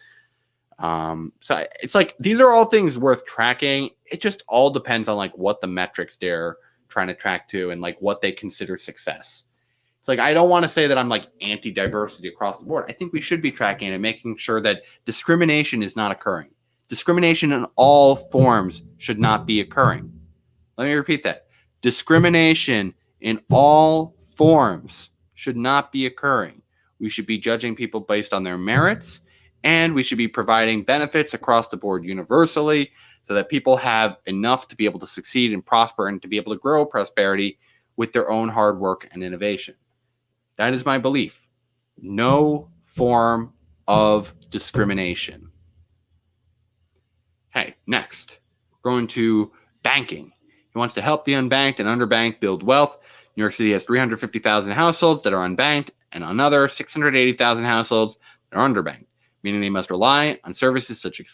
So it's like, these are all things worth tracking. It just all depends on like what the metrics they're trying to track to and like what they consider success. It's like, I don't want to say that I'm like anti-diversity across the board. I think we should be tracking it and making sure that discrimination is not occurring. Discrimination in all forms should not be occurring. Let me repeat that. Discrimination in all forms should not be occurring. We should be judging people based on their merits And we should be providing benefits across the board universally so that people have enough to be able to succeed and prosper and to be able to grow prosperity with their own hard work and innovation. That is my belief. No form of discrimination. Okay, next, going to banking. He wants to help the unbanked and underbanked build wealth. New York City has 350,000 households that are unbanked and another 680,000 households that are underbanked, meaning they must rely on services such as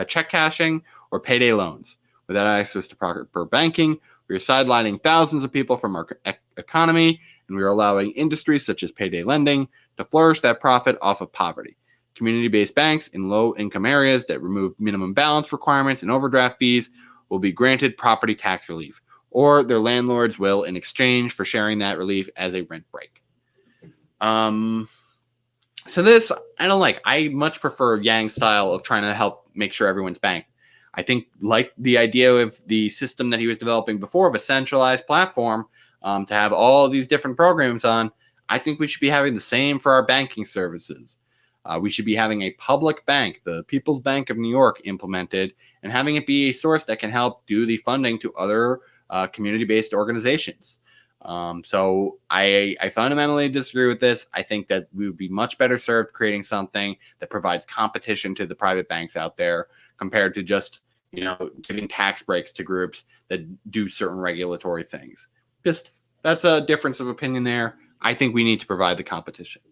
check cashing or payday loans. Without access to proper banking, we are sidelining thousands of people from our economy, and we are allowing industries such as payday lending to flourish that profit off of poverty. Community-based banks in low-income areas that remove minimum balance requirements and overdraft fees will be granted property tax relief, or their landlords will in exchange for sharing that relief as a rent break. So this, I don't like. I much prefer Yang's style of trying to help make sure everyone's banked. I think, like the idea of the system that he was developing before of a centralized platform to have all these different programs on, I think we should be having the same for our banking services. We should be having a public bank, the People's Bank of New York, implemented, and having it be a source that can help do the funding to other community-based organizations. So I fundamentally disagree with this. I think that we would be much better served creating something that provides competition to the private banks out there compared to just, giving tax breaks to groups that do certain regulatory things. Just, that's a difference of opinion there. I think we need to provide the competition.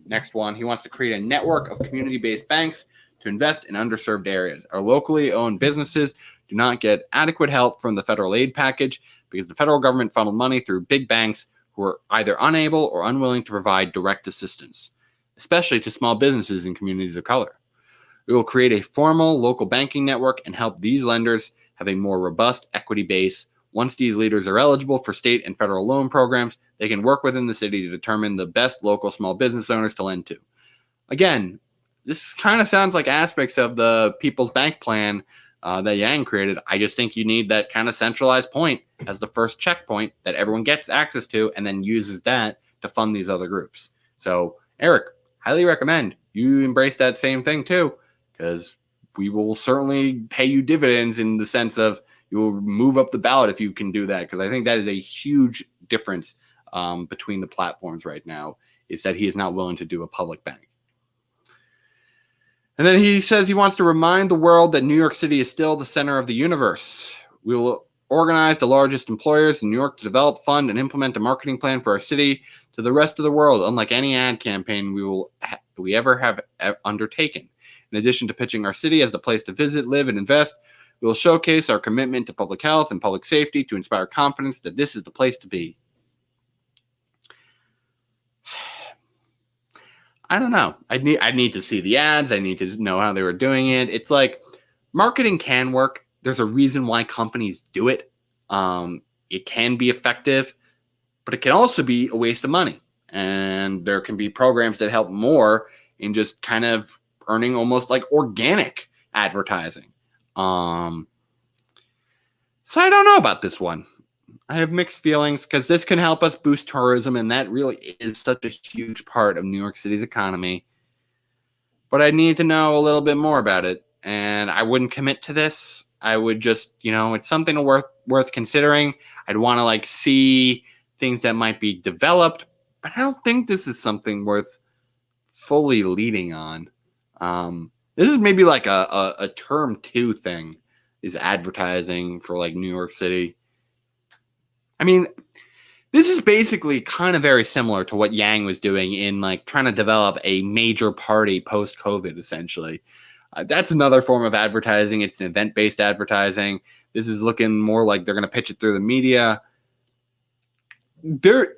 Next one, he wants to create a network of community-based banks to invest in underserved areas. Our locally owned businesses do not get adequate help from the federal aid package because the federal government funneled money through big banks who are either unable or unwilling to provide direct assistance, especially to small businesses in communities of color. We will create a formal local banking network and help these lenders have a more robust equity base. Once these leaders are eligible for state and federal loan programs, they can work within the city to determine the best local small business owners to lend to. Again, this kind of sounds like aspects of the People's Bank plan that Yang created. I just think you need that kind of centralized point as the first checkpoint that everyone gets access to and then uses that to fund these other groups. So, Eric, highly recommend you embrace that same thing too, because we will certainly pay you dividends in the sense of you will move up the ballot if you can do that, because I think that is a huge difference between the platforms right now, is that he is not willing to do a public bank. And then he says he wants to remind the world that New York City is still the center of the universe. We will organize the largest employers in New York to develop, fund, and implement a marketing plan for our city to the rest of the world, unlike any ad campaign we ever have undertaken. In addition to pitching our city as the place to visit, live, and invest, we will showcase our commitment to public health and public safety to inspire confidence that this is the place to be. I don't know. I need to see the ads. I need to know how they were doing it. It's like marketing can work. There's a reason why companies do it. It can be effective, but it can also be a waste of money. And there can be programs that help more in just kind of earning almost like organic advertising. So I don't know about this one. I have mixed feelings because this can help us boost tourism, and that really is such a huge part of New York City's economy. But I need to know a little bit more about it, and I wouldn't commit to this. I would just, it's something worth considering. I'd want to see things that might be developed, but I don't think this is something worth fully leading on. This is maybe like a term 2 thing, is advertising for New York City. I mean, this is basically kind of very similar to what Yang was doing in trying to develop a major party post-COVID, essentially. That's another form of advertising. It's an event-based advertising. This is looking more like they're going to pitch it through the media. I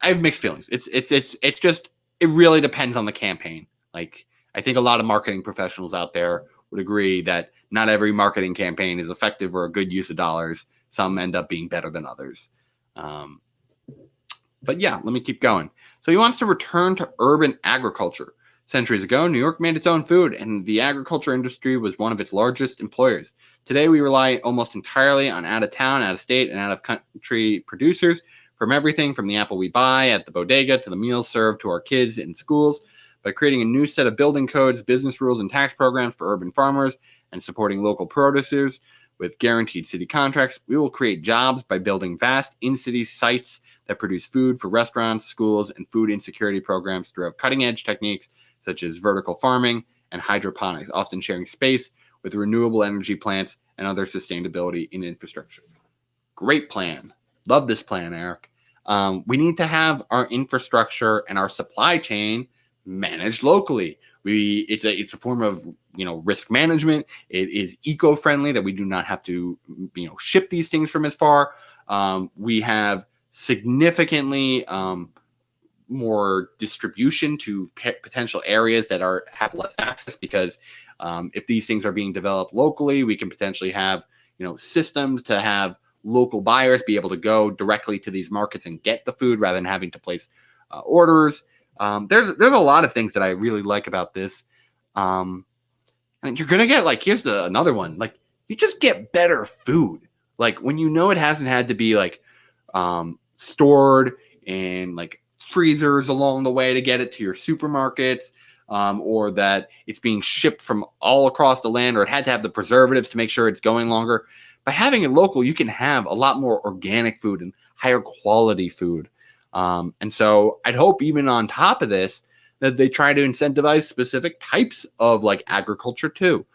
have mixed feelings. It's just, it really depends on the campaign. I think a lot of marketing professionals out there would agree that not every marketing campaign is effective or a good use of dollars. Some end up being better than others. But yeah, let me keep going. So he wants to return to urban agriculture. Centuries ago, New York made its own food, and the agriculture industry was one of its largest employers. Today, we rely almost entirely on out-of-town, out-of-state, and out-of-country producers from everything from the apple we buy at the bodega to the meals served to our kids in schools. By creating a new set of building codes, business rules, and tax programs for urban farmers and supporting local producers with guaranteed city contracts, we will create jobs by building vast in-city sites that produce food for restaurants, schools, and food insecurity programs throughout cutting-edge techniques such as vertical farming and hydroponics, often sharing space with renewable energy plants and other sustainability in infrastructure. Great plan. Love this plan, Eric. We need to have our infrastructure and our supply chain managed locally. It's a form of risk management. It is eco-friendly that we do not have to ship these things from as far. We have significantly more distribution to potential areas that have less access, because if these things are being developed locally, we can potentially have systems to have local buyers be able to go directly to these markets and get the food rather than having to place orders. There's a lot of things that I really like about this. And you're gonna get here's another one. You just get better food. When it hasn't had to be stored in freezers along the way to get it to your supermarkets, or that it's being shipped from all across the land, or it had to have the preservatives to make sure it's going longer. By having it local, you can have a lot more organic food and higher quality food. And so I'd hope even on top of this that they try to incentivize specific types of agriculture too.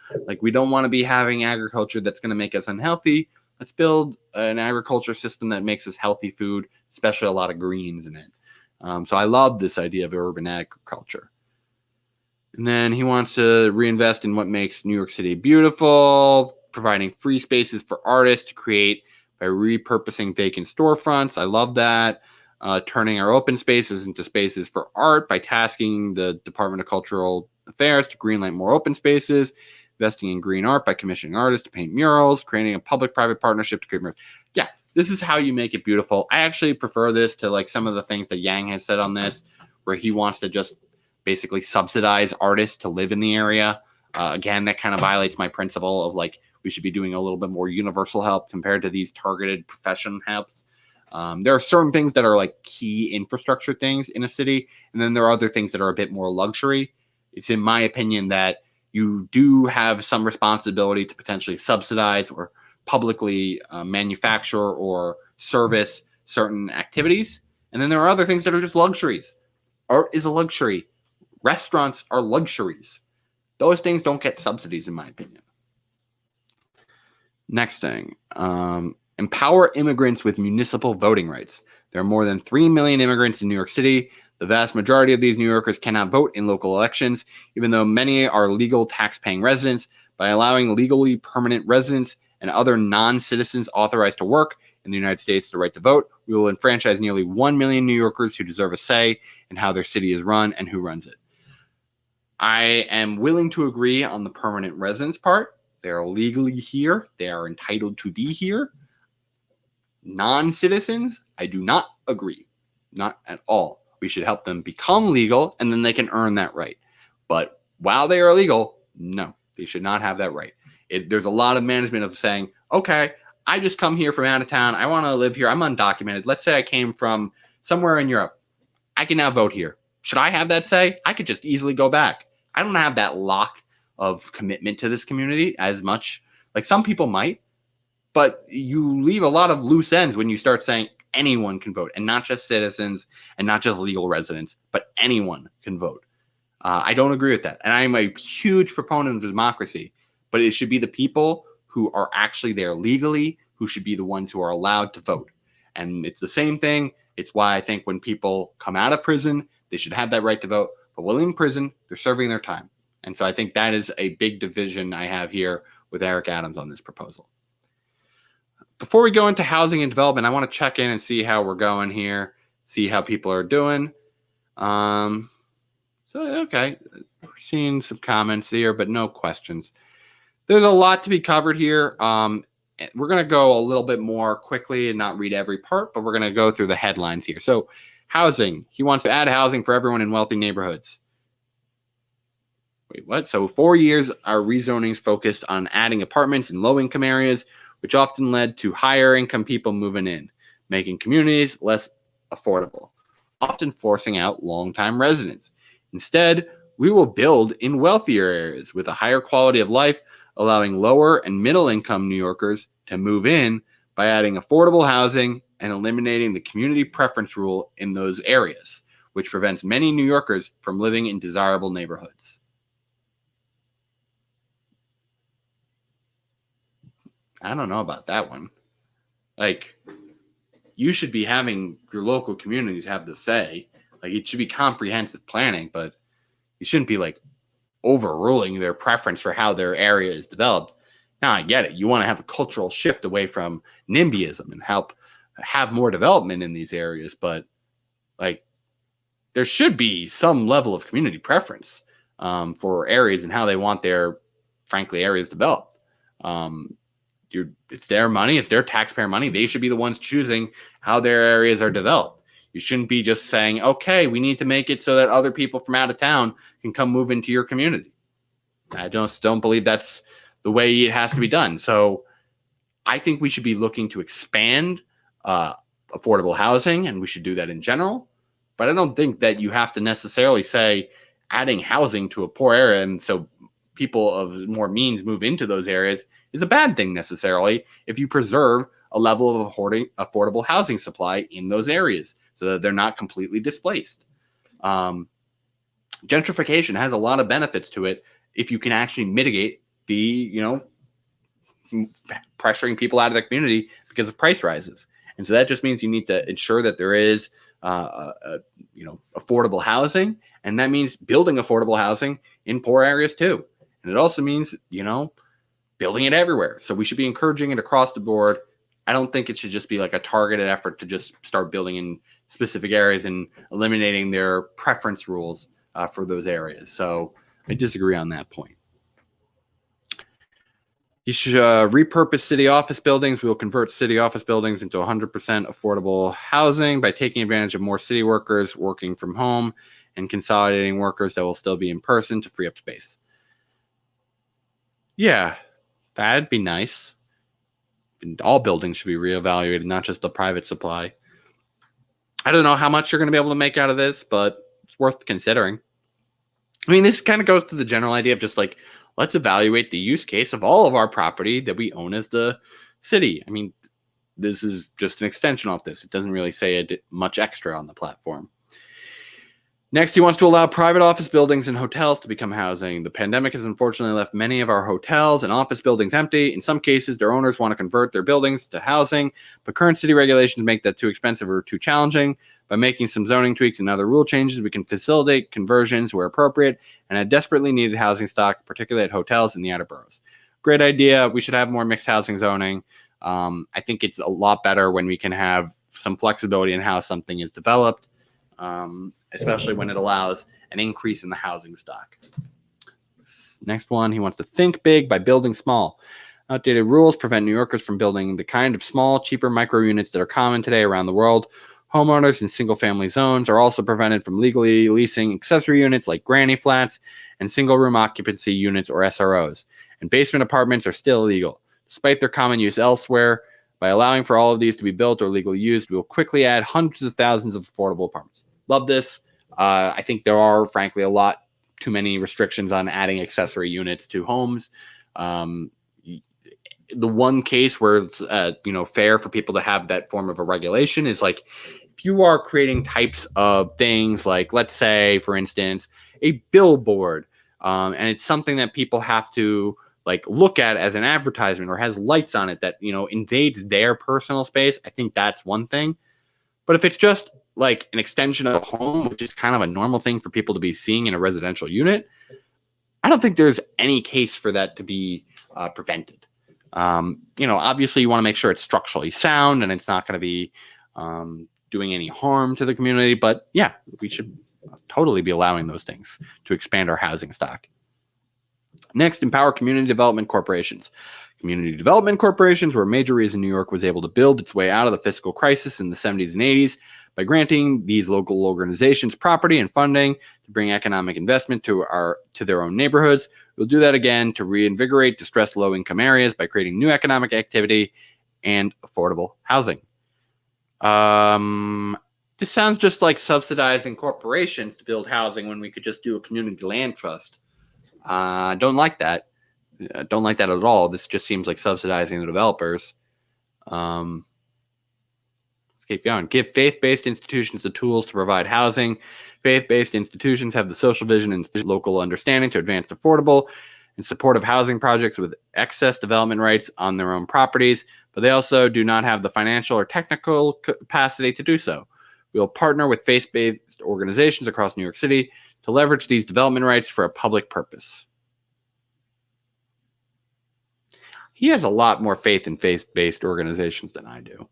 We don't want to be having agriculture that's going to make us unhealthy. Let's build an agriculture system that makes us healthy food, especially a lot of greens in it. So I love this idea of urban agriculture. And then he wants to reinvest in what makes New York City beautiful, providing free spaces for artists to create by repurposing vacant storefronts. I love that. Turning our open spaces into spaces for art by tasking the Department of Cultural Affairs to greenlight more open spaces, investing in green art by commissioning artists to paint murals, creating a public-private partnership to create murals. Yeah, this is how you make it beautiful. I actually prefer this to some of the things that Yang has said on this, where he wants to just basically subsidize artists to live in the area. Again, that kind of violates my principle of we should be doing a little bit more universal help compared to these targeted profession helps. There are certain things that are key infrastructure things in a city, and then there are other things that are a bit more luxury. It's in my opinion that you do have some responsibility to potentially subsidize or publicly manufacture or service certain activities. And then there are other things that are just luxuries. Art is a luxury. Restaurants are luxuries. Those things don't get subsidies, in my opinion. Next thing, empower immigrants with municipal voting rights. There are more than 3 million immigrants in New York City. The vast majority of these New Yorkers cannot vote in local elections, even though many are legal tax-paying residents. By allowing legally permanent residents and other non-citizens authorized to work in the United States the right to vote, we will enfranchise nearly 1 million New Yorkers who deserve a say in how their city is run and who runs it. I am willing to agree on the permanent residence part. They are legally here. They are entitled to be here. Non-citizens, I do not agree. Not at all. We should help them become legal, and then they can earn that right. But while they are legal, no, they should not have that right. There's a lot of management of saying, okay, I just come here from out of town. I want to live here. I'm undocumented. Let's say I came from somewhere in Europe. I can now vote here. Should I have that say? I could just easily go back. I don't have that lock of commitment to this community as much. Some people might, but you leave a lot of loose ends when you start saying anyone can vote, and not just citizens and not just legal residents, but anyone can vote. I don't agree with that. And I'm a huge proponent of democracy, but it should be the people who are actually there legally who should be the ones who are allowed to vote. And it's the same thing. It's why I think when people come out of prison, they should have that right to vote. But while in prison, they're serving their time. And so I think that is a big division I have here with Eric Adams on this proposal. Before we go into housing and development, I want to check in and see how we're going here, see how people are doing. Okay, we're seeing some comments here, but no questions. There's a lot to be covered here. We're going to go a little bit more quickly and not read every part, but we're going to go through the headlines here. So housing, he wants to add housing for everyone in wealthy neighborhoods. Wait, what? So 4 years, our rezonings focused on adding apartments in low-income areas, which often led to higher income people moving in, making communities less affordable, often forcing out long-time residents. Instead, we will build in wealthier areas with a higher quality of life, allowing lower and middle income New Yorkers to move in by adding affordable housing and eliminating the community preference rule in those areas, which prevents many New Yorkers from living in desirable neighborhoods. I don't know about that one. Like, you should be having your local communities have the say. Like, it should be comprehensive planning, but you shouldn't be like overruling their preference for how their area is developed. Now, I get it. You want to have a cultural shift away from NIMBYism and help have more development in these areas, but like, there should be some level of community preference for areas and how they want their, frankly, areas developed. It's their money. It's their taxpayer money. They should be the ones choosing how their areas are developed. You shouldn't be just saying, okay, we need to make it so that other people from out of town can come move into your community. I just don't believe that's the way it has to be done. So I think we should be looking to expand affordable housing, and we should do that in general. But I don't think that you have to necessarily say adding housing to a poor area and so people of more means move into those areas is a bad thing necessarily if you preserve a level of affordable housing supply in those areas so that they're not completely displaced. Gentrification has a lot of benefits to it if you can actually mitigate the, pressuring people out of the community because of price rises. And so that just means you need to ensure that there is, affordable housing. And that means building affordable housing in poor areas too. And it also means, building it everywhere. So we should be encouraging it across the board. I don't think it should just be like a targeted effort to just start building in specific areas and eliminating their preference rules for those areas. So I disagree on that point. You should repurpose city office buildings. We will convert city office buildings into 100% affordable housing by taking advantage of more city workers working from home and consolidating workers that will still be in person to free up space. Yeah, that'd be nice. And all buildings should be reevaluated, not just the private supply. I don't know how much you're going to be able to make out of this, but it's worth considering. I mean, this kind of goes to the general idea of just like, let's evaluate the use case of all of our property that we own as the city. I mean, this is just an extension of this. It doesn't really say much extra on the platform. Next, he wants to allow private office buildings and hotels to become housing. The pandemic has unfortunately left many of our hotels and office buildings empty. In some cases, their owners want to convert their buildings to housing, but current city regulations make that too expensive or too challenging. By making some zoning tweaks and other rule changes, we can facilitate conversions where appropriate and add desperately needed housing stock, particularly at hotels in the outer boroughs. Great idea. We should have more mixed housing zoning. I think it's a lot better when we can have some flexibility in how something is developed. Especially when it allows an increase in the housing stock. Next one, he wants to think big by building small. Outdated rules prevent New Yorkers from building the kind of small, cheaper micro units that are common today around the world. Homeowners in single-family zones are also prevented from legally leasing accessory units like granny flats and single-room occupancy units or SROs. And basement apartments are still illegal, despite their common use elsewhere. By allowing for all of these to be built or legally used, we will quickly add hundreds of thousands of affordable apartments. Love this. I think there are, frankly, a lot too many restrictions on adding accessory units to homes. The one case where it's fair for people to have that form of a regulation is like if you are creating types of things like, let's say, for instance, a billboard, and it's something that people have to like look at as an advertisement or has lights on it that invades their personal space. I think that's one thing. But if it's just like an extension of a home, which is kind of a normal thing for people to be seeing in a residential unit, I don't think there's any case for that to be prevented. Obviously you want to make sure it's structurally sound and it's not going to be doing any harm to the community. But yeah, we should totally be allowing those things to expand our housing stock. Next, empower community development corporations. Community development corporations were a major reason New York was able to build its way out of the fiscal crisis in the 70s and 80s. By granting these local organizations property and funding to bring economic investment to their own neighborhoods, we'll do that again to reinvigorate distressed low-income areas by creating new economic activity and affordable housing. This sounds just like subsidizing corporations to build housing when we could just do a community land trust. Don't like that. Don't like that at all. This just seems like subsidizing the developers. Let's keep going. Give faith-based institutions the tools to provide housing. Faith-based institutions have the social vision and local understanding to advance affordable and supportive housing projects with excess development rights on their own properties, but they also do not have the financial or technical capacity to do so. We will partner with faith-based organizations across New York City to leverage these development rights for a public purpose. He has a lot more faith in faith-based organizations than I do.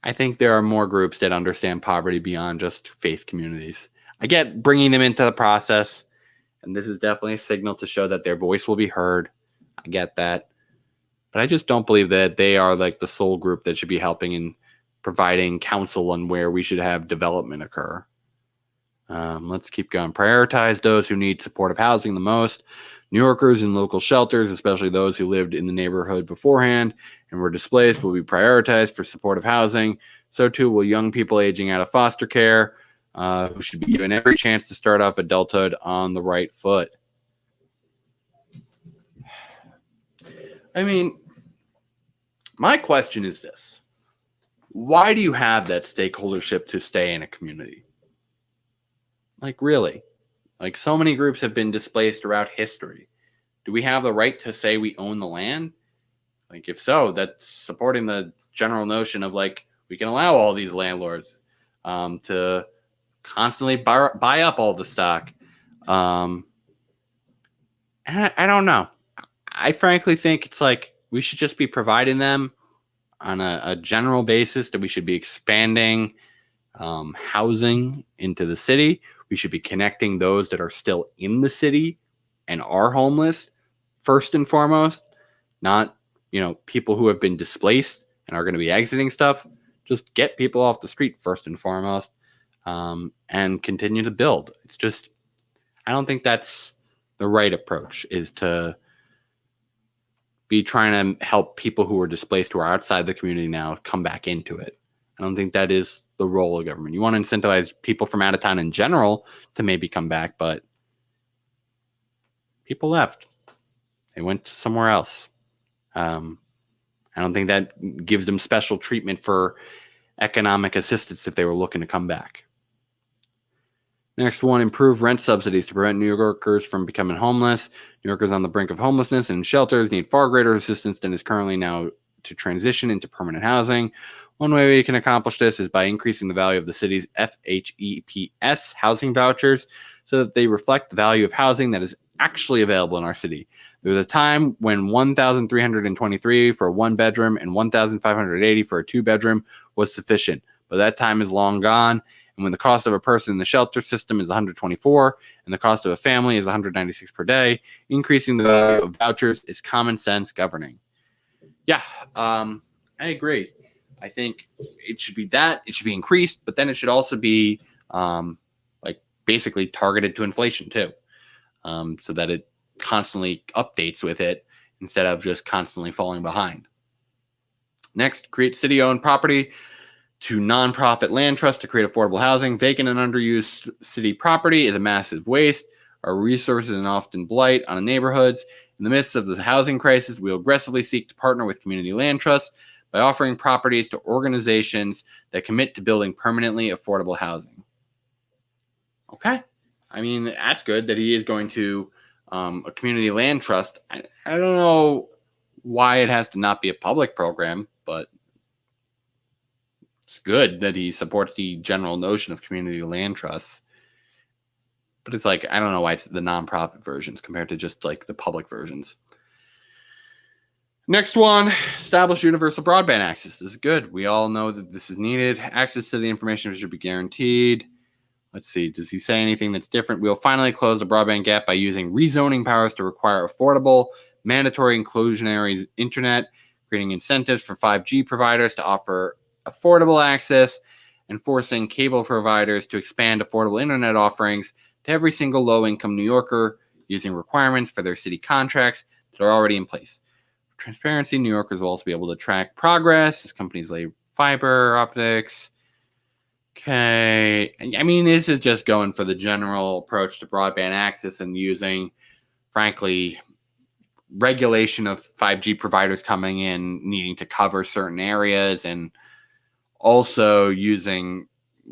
I think there are more groups that understand poverty beyond just faith communities. I get bringing them into the process, and this is definitely a signal to show that their voice will be heard. I get that. But I just don't believe that they are like the sole group that should be helping and providing counsel on where we should have development occur. Let's keep going. Prioritize those who need supportive housing the most. New Yorkers in local shelters, especially those who lived in the neighborhood beforehand and were displaced, will be prioritized for supportive housing. So too will young people aging out of foster care, who should be given every chance to start off adulthood on the right foot. I mean, my question is this. Why do you have that stakeholdership to stay in a community? Like, really? Like, so many groups have been displaced throughout history. Do we have the right to say we own the land? Like, if so, that's supporting the general notion of, like, we can allow all these landlords to constantly buy up all the stock. And I don't know. I frankly think it's like we should just be providing them on a general basis, that we should be expanding housing into the city. We should be connecting those that are still in the city and are homeless first and foremost, not, people who have been displaced and are going to be exiting stuff. Just get people off the street first and foremost, and continue to build. It's just, I don't think that's the right approach, is to be trying to help people who are displaced, who are outside the community now, come back into it. I don't think that is the role of government. You want to incentivize people from out of town in general to maybe come back, but people left. They went somewhere else. I don't think that gives them special treatment for economic assistance if they were looking to come back. Next one, improve rent subsidies to prevent New Yorkers from becoming homeless. New Yorkers on the brink of homelessness and shelters need far greater assistance than is currently now to transition into permanent housing. One way we can accomplish this is by increasing the value of the city's FHEPS housing vouchers so that they reflect the value of housing that is actually available in our city. There was a time when $1,323 for a one-bedroom and $1,580 for a two-bedroom was sufficient, but that time is long gone. And when the cost of a person in the shelter system is $124 and the cost of a family is $196 per day, increasing the value of vouchers is common sense governing. Yeah, I agree. I think it should be that. It should be increased, but then it should also be basically targeted to inflation too, so that it constantly updates with it instead of just constantly falling behind. Next, create city-owned property to nonprofit land trusts to create affordable housing. Vacant and underused city property is a massive waste. Our resources and often blight on neighborhoods. In the midst of the housing crisis, we will aggressively seek to partner with community land trusts by offering properties to organizations that commit to building permanently affordable housing. Okay. I mean, that's good that he is going to a community land trust. I don't know why it has to not be a public program, but it's good that he supports the general notion of community land trusts. But it's like, I don't know why it's the nonprofit versions compared to just like the public versions. Next one, establish universal broadband access. This is good. We all know that this is needed. Access to the information should be guaranteed. Let's see. Does he say anything that's different? We'll finally close the broadband gap by using rezoning powers to require affordable, mandatory inclusionary internet, creating incentives for 5G providers to offer affordable access, and forcing cable providers to expand affordable internet offerings to every single low-income New Yorker using requirements for their city contracts that are already in place. transparency, New Yorkers will also be able to track progress as companies lay fiber optics. Okay. I mean, this is just going for the general approach to broadband access and using, frankly, regulation of 5G providers coming in, needing to cover certain areas, and also using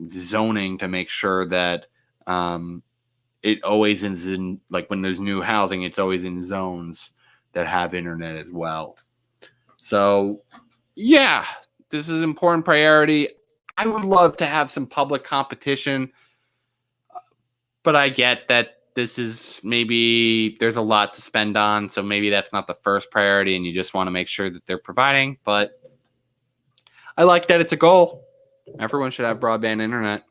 zoning to make sure that it always is in, like when there's new housing, it's always in zones that have internet as well. So, yeah, this is an important priority. I would love to have some public competition, but I get that this is maybe there's a lot to spend on, so maybe that's not the first priority and you just want to make sure that they're providing, but I like that it's a goal. Everyone should have broadband internet.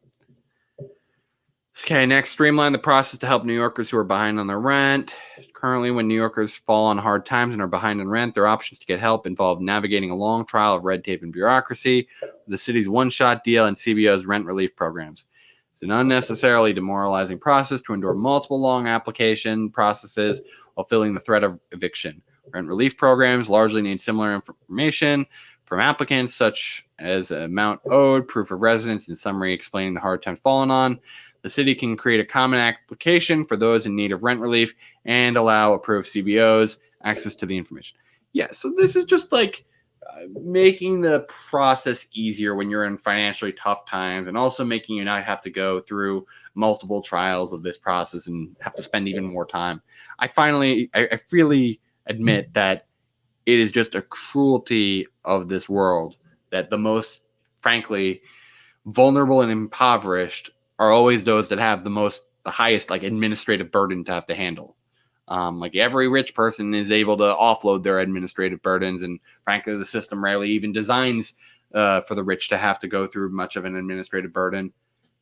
Okay, next, streamline the process to help New Yorkers who are behind on their rent. Currently, when New Yorkers fall on hard times and are behind on rent, their options to get help involve navigating a long trial of red tape and bureaucracy, the city's one-shot deal, and CBO's rent relief programs. It's an unnecessarily demoralizing process to endure multiple long application processes while feeling the threat of eviction. Rent relief programs largely need similar information from applicants, such as amount owed, proof of residence, and summary explaining the hard times fallen on. The city can create a common application for those in need of rent relief and allow approved CBOs access to the information. Yeah, so this is just like making the process easier when you're in financially tough times, and also making you not have to go through multiple trials of this process and have to spend even more time. I freely admit that it is just a cruelty of this world that the most, frankly, vulnerable and impoverished are always those that have the highest like administrative burden to have to handle. Like every rich person is able to offload their administrative burdens, and frankly, the system rarely even designs for the rich to have to go through much of an administrative burden.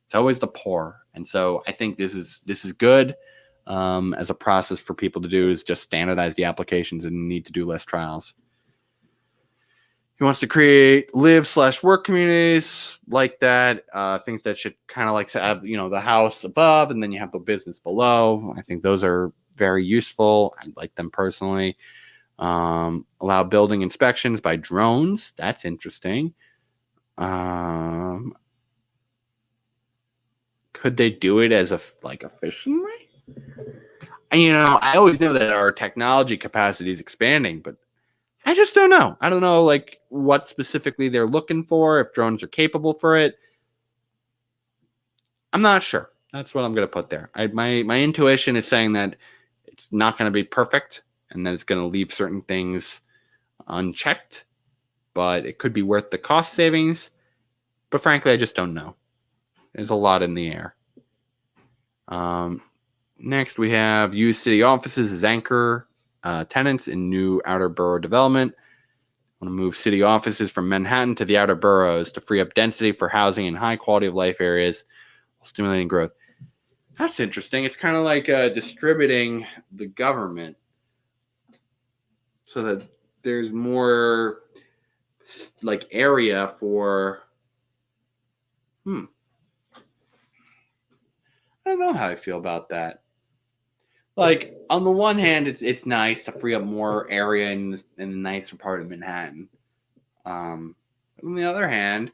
It's always the poor, and so I think this is good as a process for people to do, is just standardize the applications and need to do less trials. He wants to create live/work communities like that, things that should kind of like have, the house above and then you have the business below. I think those are very useful. I like them personally. Allow building inspections by drones. That's interesting. Could they do it as efficiently? I always know that our technology capacity is expanding, but I just don't know. I don't know what specifically they're looking for, if drones are capable for it. I'm not sure. That's what I'm going to put there. My intuition is saying that it's not going to be perfect and that it's going to leave certain things unchecked, but it could be worth the cost savings. But frankly, I just don't know. There's a lot in the air. Next, we have use city offices as anchor tenants in new outer borough development. Want to move city offices from Manhattan to the outer boroughs to free up density for housing and high quality of life areas while stimulating growth. That's interesting. It's kind of like distributing the government so that there's more area for I don't know how I feel about that. On the one hand, it's nice to free up more area in a nicer part of Manhattan. On the other hand,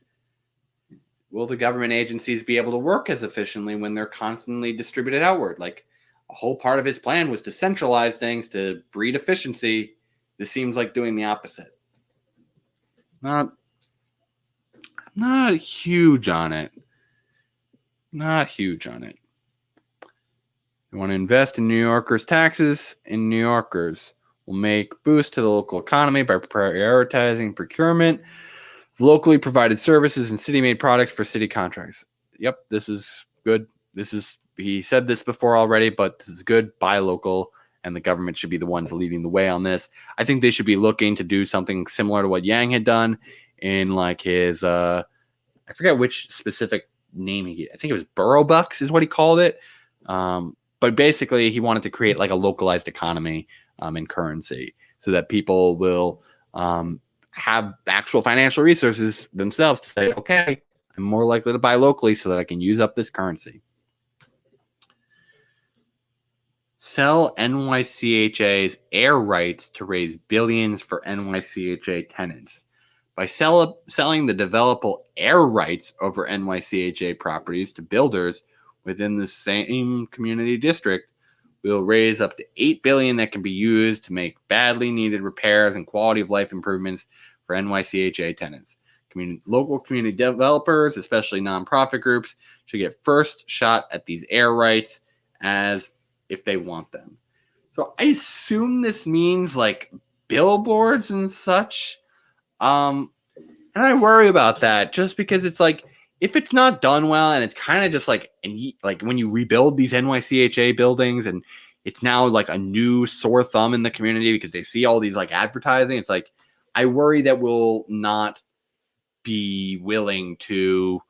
will the government agencies be able to work as efficiently when they're constantly distributed outward? A whole part of his plan was to centralize things to breed efficiency. This seems like doing the opposite. Not huge on it. Not huge on it. We want to invest in New Yorkers' taxes, and New Yorkers will make boost to the local economy by prioritizing procurement of locally provided services and city-made products for city contracts. Yep, this is good. He said this before already, but this is good. Buy local, and the government should be the ones leading the way on this. I think they should be looking to do something similar to what Yang had done in his I forget which specific name I think it was Borough Bucks is what he called it. But basically, he wanted to create a localized economy and currency so that people will have actual financial resources themselves to say, okay, I'm more likely to buy locally so that I can use up this currency. Sell NYCHA's air rights to raise billions for NYCHA tenants. By selling the developable air rights over NYCHA properties to builders within the same community district, we'll raise up to $8 billion that can be used to make badly needed repairs and quality of life improvements for NYCHA tenants. Local community developers, especially nonprofit groups, should get first shot at these air rights as if they want them. So I assume this means like billboards and such. And I worry about that just because it's like, if it's not done well and it's kind of just like when you rebuild these NYCHA buildings and it's now like a new sore thumb in the community because they see all these like advertising, it's like, I worry that we'll not be willing to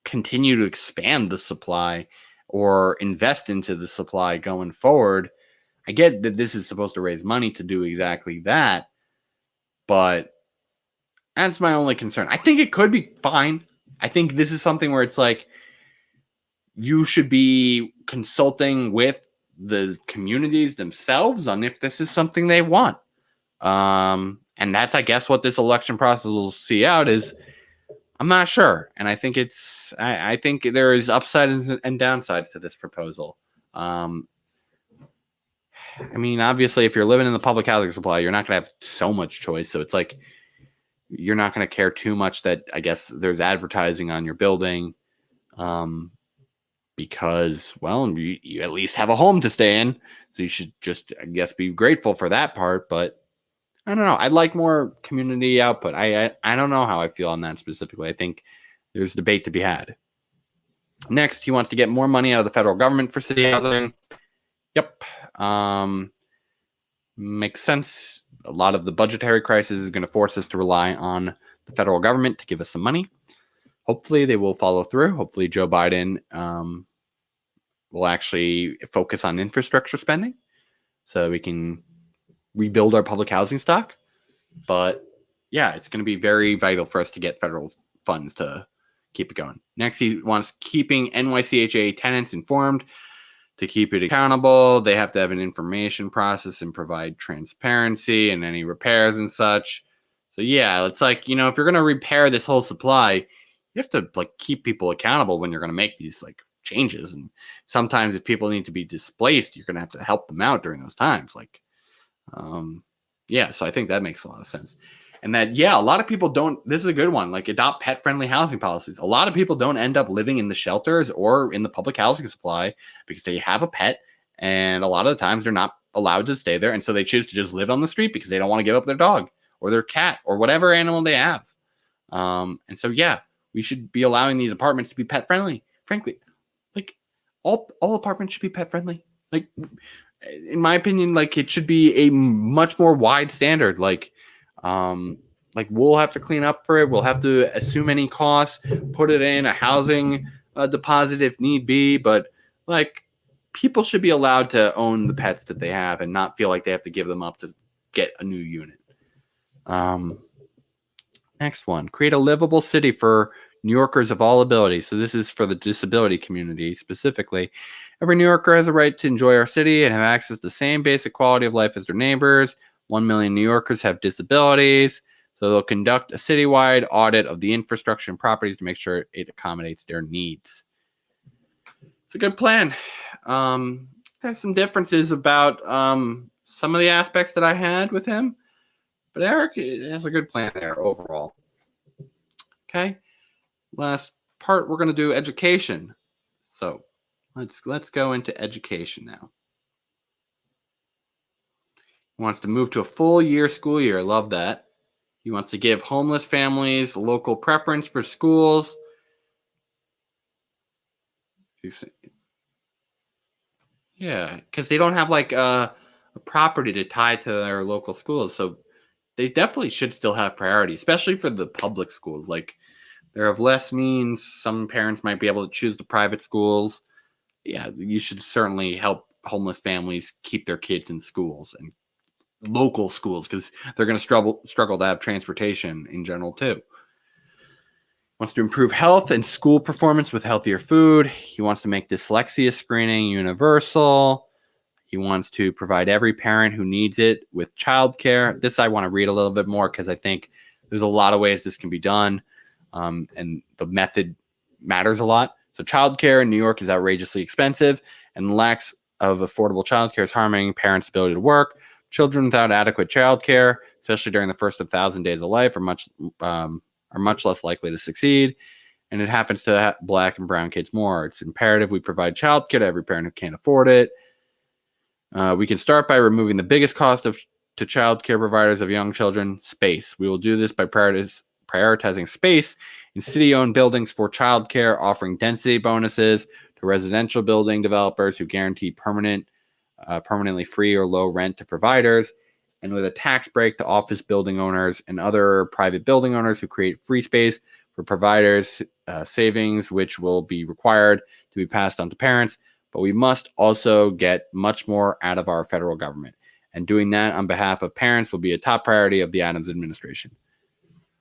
continue to expand the supply or invest into the supply going forward. I get that this is supposed to raise money to do exactly that, but that's my only concern. I think it could be fine. I think this is something where it's like you should be consulting with the communities themselves on if this is something they want. And that's, I guess, what this election process will see out is. I'm not sure, and I think I think there is upsides and downsides to this proposal. I mean, obviously, if you're living in the public housing supply, you're not going to have so much choice. So it's like you're not going to care too much that I guess there's advertising on your building, because you at least have a home to stay in. So you should just, I guess, be grateful for that part, but. I don't know. I'd like more community output. I don't know how I feel on that specifically. I think there's debate to be had. Next, he wants to get more money out of the federal government for city housing. Yep. Makes sense. A lot of the budgetary crisis is going to force us to rely on the federal government to give us some money. Hopefully, they will follow through. Hopefully, Joe Biden will actually focus on infrastructure spending so we can rebuild our public housing stock. But yeah, it's going to be very vital for us to get federal funds to keep it going. Next, he wants keeping NYCHA tenants informed to keep it accountable. They have to have an information process and provide transparency and any repairs and such. So yeah, it's like, if you're going to repair this whole supply, you have to like keep people accountable when you're going to make these like changes. And sometimes if people need to be displaced, you're going to have to help them out during those times. Like, so I think that makes a lot of sense. And that, a lot of people don't, this is a good one, like adopt pet-friendly housing policies. A lot of people don't end up living in the shelters or in the public housing supply because they have a pet, and a lot of the times they're not allowed to stay there. And so they choose to just live on the street because they don't want to give up their dog or their cat or whatever animal they have. And so, we should be allowing these apartments to be pet-friendly. Frankly, like all apartments should be pet-friendly. Like, in my opinion, like it should be a much more wide standard. Like we'll have to clean up for it. We'll have to assume any costs, put it in a housing deposit if need be. But like people should be allowed to own the pets that they have and not feel like they have to give them up to get a new unit. Next one, create a livable city for New Yorkers of all abilities. So this is for the disability community specifically. Every New Yorker has a right to enjoy our city and have access to the same basic quality of life as their neighbors. 1 million New Yorkers have disabilities, so they'll conduct a citywide audit of the infrastructure and properties to make sure it accommodates their needs. It's a good plan. There's some differences about some of the aspects that I had with him, but Eric has a good plan there overall. Okay, last part, we're going to do education. So let's go into education now. He wants to move to a full school year. I love that. He wants to give homeless families local preference for schools. Yeah, because they don't have like a property to tie to their local schools. So they definitely should still have priority, especially for the public schools. Like they're of less means. Some parents might be able to choose the private schools. Yeah, you should certainly help homeless families keep their kids in schools and local schools because they're going to struggle to have transportation in general too. Wants to improve health and school performance with healthier food. He wants to make dyslexia screening universal. He wants to provide every parent who needs it with childcare. This I want to read a little bit more because I think there's a lot of ways this can be done, and the method matters a lot. So childcare in New York is outrageously expensive, and lack of affordable childcare is harming parents' ability to work. Children without adequate childcare, especially during the first 1,000 days of life, are much less likely to succeed. And it happens to Black and brown kids more. It's imperative we provide childcare to every parent who can't afford it. We can start by removing the biggest cost to child care providers of young children, space. We will do this by prioritizing space in city-owned buildings for child care, offering density bonuses to residential building developers who guarantee permanently free or low rent to providers, and with a tax break to office building owners and other private building owners who create free space for providers, savings which will be required to be passed on to parents. But we must also get much more out of our federal government. And doing that on behalf of parents will be a top priority of the Adams administration.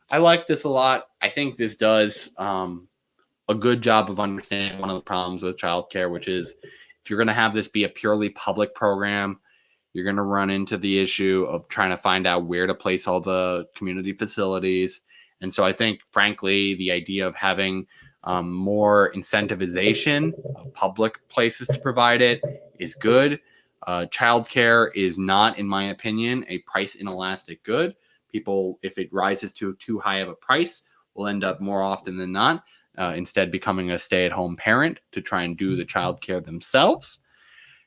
I like this a lot. I think this does a good job of understanding one of the problems with childcare, which is if you're going to have this be a purely public program, you're going to run into the issue of trying to find out where to place all the community facilities. And so I think, frankly, the idea of having more incentivization of public places to provide it is good. Childcare is not, in my opinion, a price inelastic good. People, if it rises to too high of a price, will end up more often than not instead becoming a stay-at-home parent to try and do the childcare themselves.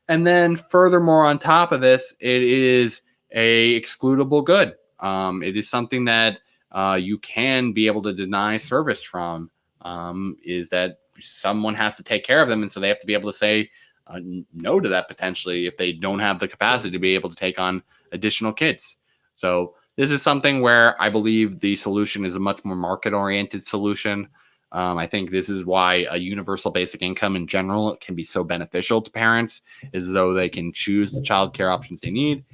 And then furthermore, on top of this, it is a excludable good. It is something that you can be able to deny service from, is that someone has to take care of them. And so they have to be able to say no to that potentially if they don't have the capacity to be able to take on additional kids. So this is something where I believe the solution is a much more market-oriented solution. I think this is why a universal basic income in general can be so beneficial to parents, is though they can choose the child care options they need.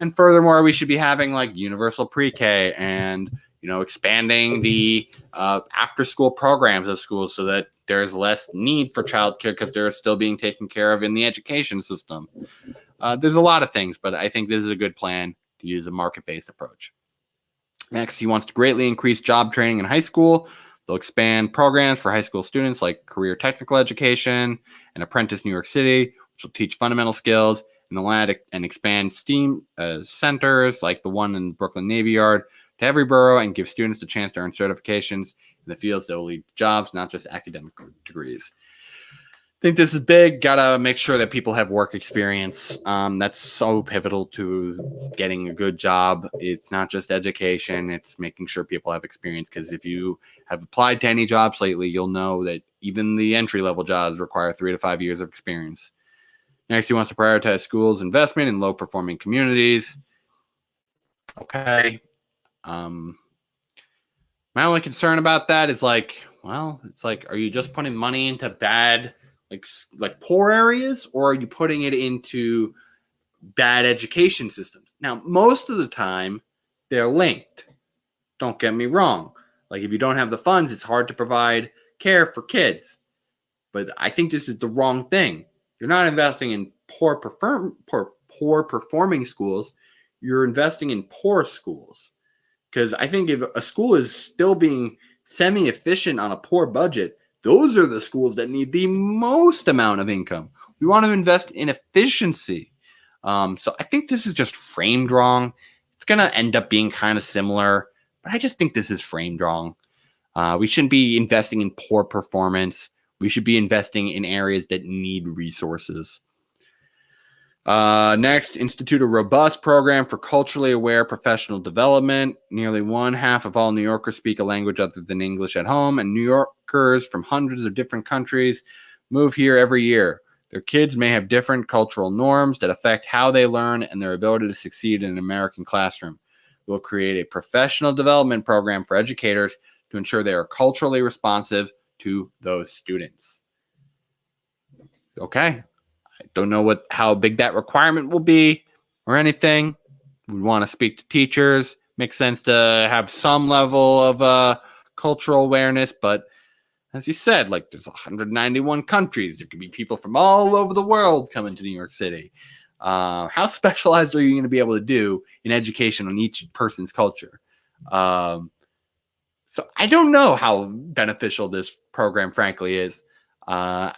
And furthermore, we should be having like universal pre-K and, expanding the after-school programs of schools so that there's less need for child care because they're still being taken care of in the education system. There's a lot of things, but I think this is a good plan to use a market-based approach. Next, he wants to greatly increase job training in high school. They'll expand programs for high school students like career technical education and Apprentice New York City, which will teach fundamental skills, and they'll add and expand STEAM centers like the one in Brooklyn Navy Yard to every borough and give students the chance to earn certifications in the fields that will lead to jobs, not just academic degrees. I think this is big. Gotta make sure that people have work experience. That's so pivotal to getting a good job. It's not just education, it's making sure people have experience, because if you have applied to any jobs lately, you'll know that even the entry-level jobs require 3 to 5 years of experience. Next, he wants to prioritize schools' investment in low-performing communities. Okay. My only concern about that is are you just putting money into bad like poor areas, or are you putting it into bad education systems? Now, most of the time, they're linked. Don't get me wrong. Like, if you don't have the funds, it's hard to provide care for kids. But I think this is the wrong thing. You're not investing in poor performing schools. You're investing in poor schools. Because I think if a school is still being semi-efficient on a poor budget, those are the schools that need the most amount of income. We want to invest in efficiency. So I think this is just framed wrong. It's going to end up being kind of similar, but I just think this is framed wrong. We shouldn't be investing in poor performance. We should be investing in areas that need resources. Next, institute a robust program for culturally aware professional development. Nearly 1/2 of all New Yorkers speak a language other than English at home, and New Yorkers from hundreds of different countries move here every year. Their kids may have different cultural norms that affect how they learn and their ability to succeed in an American classroom. We'll create a professional development program for educators to ensure they are culturally responsive to those students. Okay. I don't know how big that requirement will be or anything. We want to speak to teachers. Makes sense to have some level of cultural awareness, but as you said, like there's 191 countries. There could be people from all over the world coming to New York City. How specialized are you going to be able to do in education on each person's culture? So I don't know how beneficial this program, frankly, is. I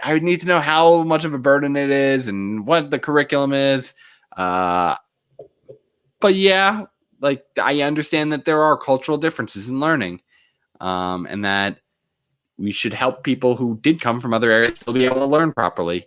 would need to know how much of a burden it is and what the curriculum is. But yeah, like I understand that there are cultural differences in learning, and that we should help people who did come from other areas still be able to learn properly.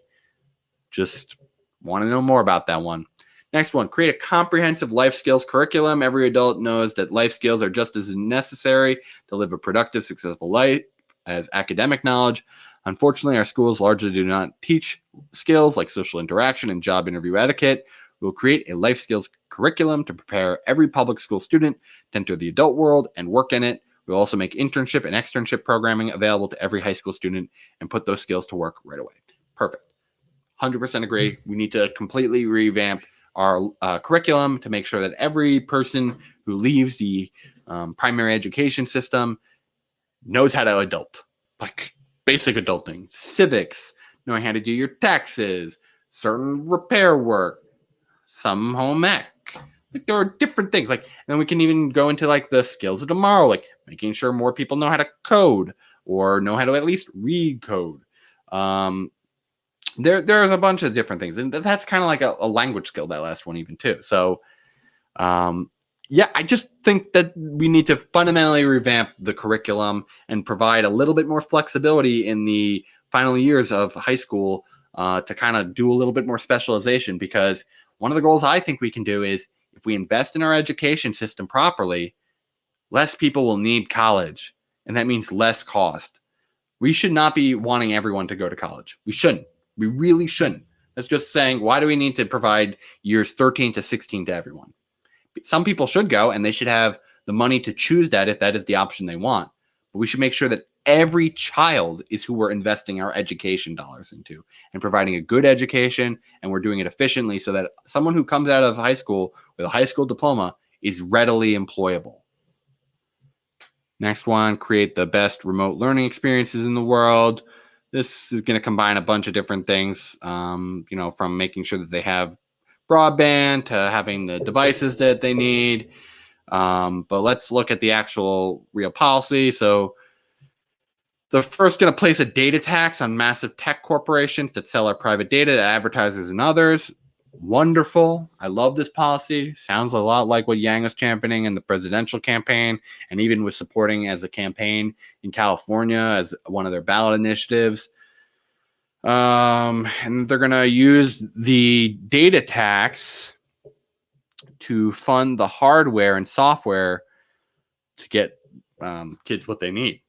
Just want to know more about that one. Next one, create a comprehensive life skills curriculum. Every adult knows that life skills are just as necessary to live a productive, successful life as academic knowledge. Unfortunately, our schools largely do not teach skills like social interaction and job interview etiquette. We will create a life skills curriculum to prepare every public school student to enter the adult world and work in it. We'll also make internship and externship programming available to every high school student and put those skills to work right away. Perfect. 100% agree. We need to completely revamp our curriculum to make sure that every person who leaves the primary education system knows how to adult, like basic adulting, civics, knowing how to do your taxes, certain repair work, some home ec. Like there are different things. Like, and then we can even go into like the skills of tomorrow, like making sure more people know how to code or know how to at least read code. There's a bunch of different things, and that's kind of like a language skill, that last one even too. So, yeah, I just think that we need to fundamentally revamp the curriculum and provide a little bit more flexibility in the final years of high school to kind of do a little bit more specialization, because one of the goals I think we can do is if we invest in our education system properly, less people will need college, and that means less cost. We should not be wanting everyone to go to college. We shouldn't. We really shouldn't. That's just saying, why do we need to provide years 13 to 16 to everyone? Some people should go, and they should have the money to choose that if that is the option they want. But we should make sure that every child is who we're investing our education dollars into and providing a good education, and we're doing it efficiently so that someone who comes out of high school with a high school diploma is readily employable. Next one, create the best remote learning experiences in the world. This is going to combine a bunch of different things, from making sure that they have broadband to having the devices that they need. But let's look at the actual real policy. So the first going to place a data tax on massive tech corporations that sell our private data to advertisers and others. Wonderful. I love this policy. Sounds a lot like what Yang was championing in the presidential campaign, and even was supporting as a campaign in California as one of their ballot initiatives. And they're going to use the data tax to fund the hardware and software to get kids what they need.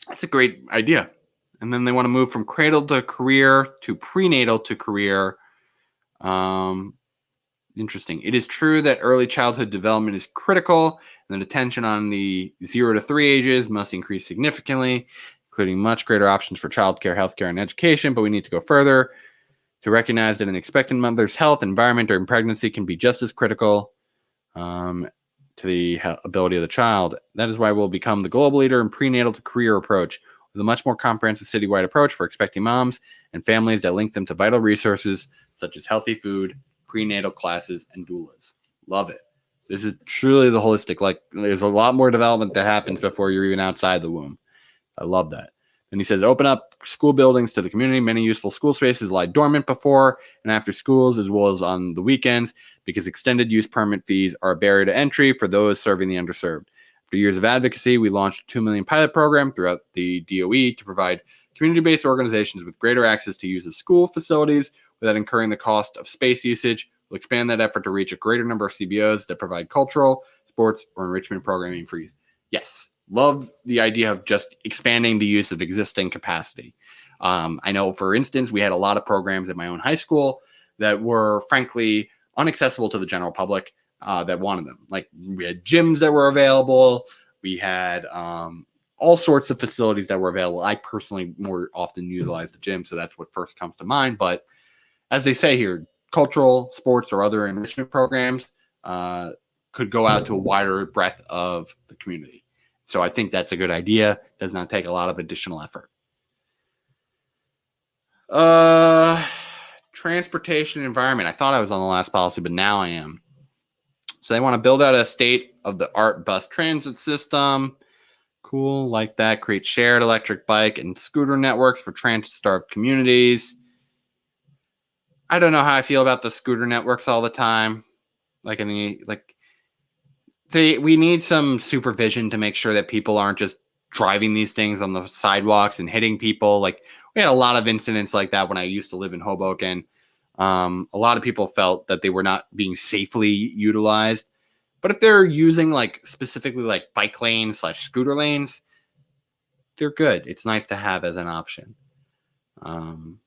That's a great idea. And then they want to move from cradle to career to prenatal to career. Interesting. It is true that early childhood development is critical, and that attention on the 0 to 3 ages must increase significantly, including much greater options for childcare, healthcare, and education. But we need to go further to recognize that an expectant mother's health environment during pregnancy can be just as critical to the ability of the child. That is why we'll become the global leader in prenatal to career approach, with a much more comprehensive citywide approach for expecting moms and families that link them to vital resources such as healthy food, prenatal classes, and doulas. Love it. This is truly the holistic. Like, there's a lot more development that happens before you're even outside the womb. I love that. And he says, open up school buildings to the community. Many useful school spaces lie dormant before and after schools, as well as on the weekends, because extended use permit fees are a barrier to entry for those serving the underserved. After years of advocacy, we launched a $2 million pilot program throughout the DOE to provide community-based organizations with greater access to use of school facilities without incurring the cost of space usage. We'll expand that effort to reach a greater number of CBOs that provide cultural, sports, or enrichment programming for youth. Yes, love the idea of just expanding the use of existing capacity. I know, for instance, we had a lot of programs at my own high school that were, frankly, inaccessible to the general public that wanted them. Like, we had gyms that were available. We had all sorts of facilities that were available. I personally more often utilize the gym, so that's what first comes to mind. But as they say here, cultural, sports, or other enrichment programs could go out to a wider breadth of the community. So I think that's a good idea. Does not take a lot of additional effort. Transportation environment. I thought I was on the last policy, but now I am. So they want to build out a state-of-the-art bus transit system. Cool, like that. Create shared electric bike and scooter networks for transit-starved communities. I don't know how I feel about the scooter networks all the time. We need some supervision to make sure that people aren't just driving these things on the sidewalks and hitting people. Like, we had a lot of incidents like that when I used to live in Hoboken. A lot of people felt that they were not being safely utilized. But if they're using specifically bike lanes / scooter lanes, they're good. It's nice to have as an option.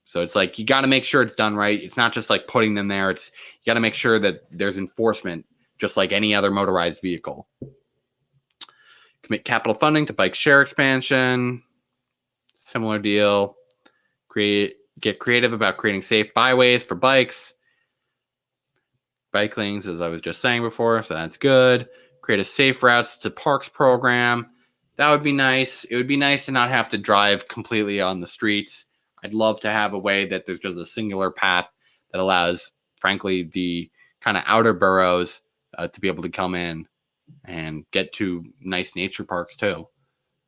So it's you got to make sure it's done right. It's not just putting them there. You got to make sure that there's enforcement, just like any other motorized vehicle. Commit capital funding to bike share expansion. Similar deal. Get creative about creating safe byways for bikes. Bike lanes, as I was just saying before, so that's good. Create a safe routes to parks program. That would be nice. It would be nice to not have to drive completely on the streets. I'd love to have a way that there's just a singular path that allows, frankly, the kind of outer boroughs to be able to come in and get to nice nature parks too.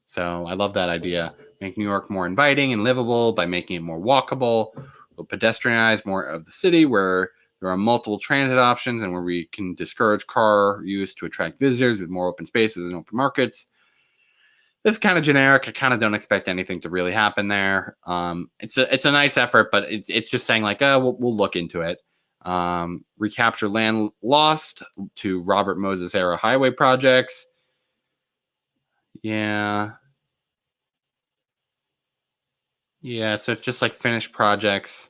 So I love that idea. Make New York more inviting and livable by making it more walkable. We'll pedestrianize more of the city where there are multiple transit options and where we can discourage car use to attract visitors with more open spaces and open markets. This is kind of generic. I kind of don't expect anything to really happen there. It's a nice effort, but it's just saying we'll look into it. Recapture land lost to Robert Moses era highway projects. Yeah. So it's just finished projects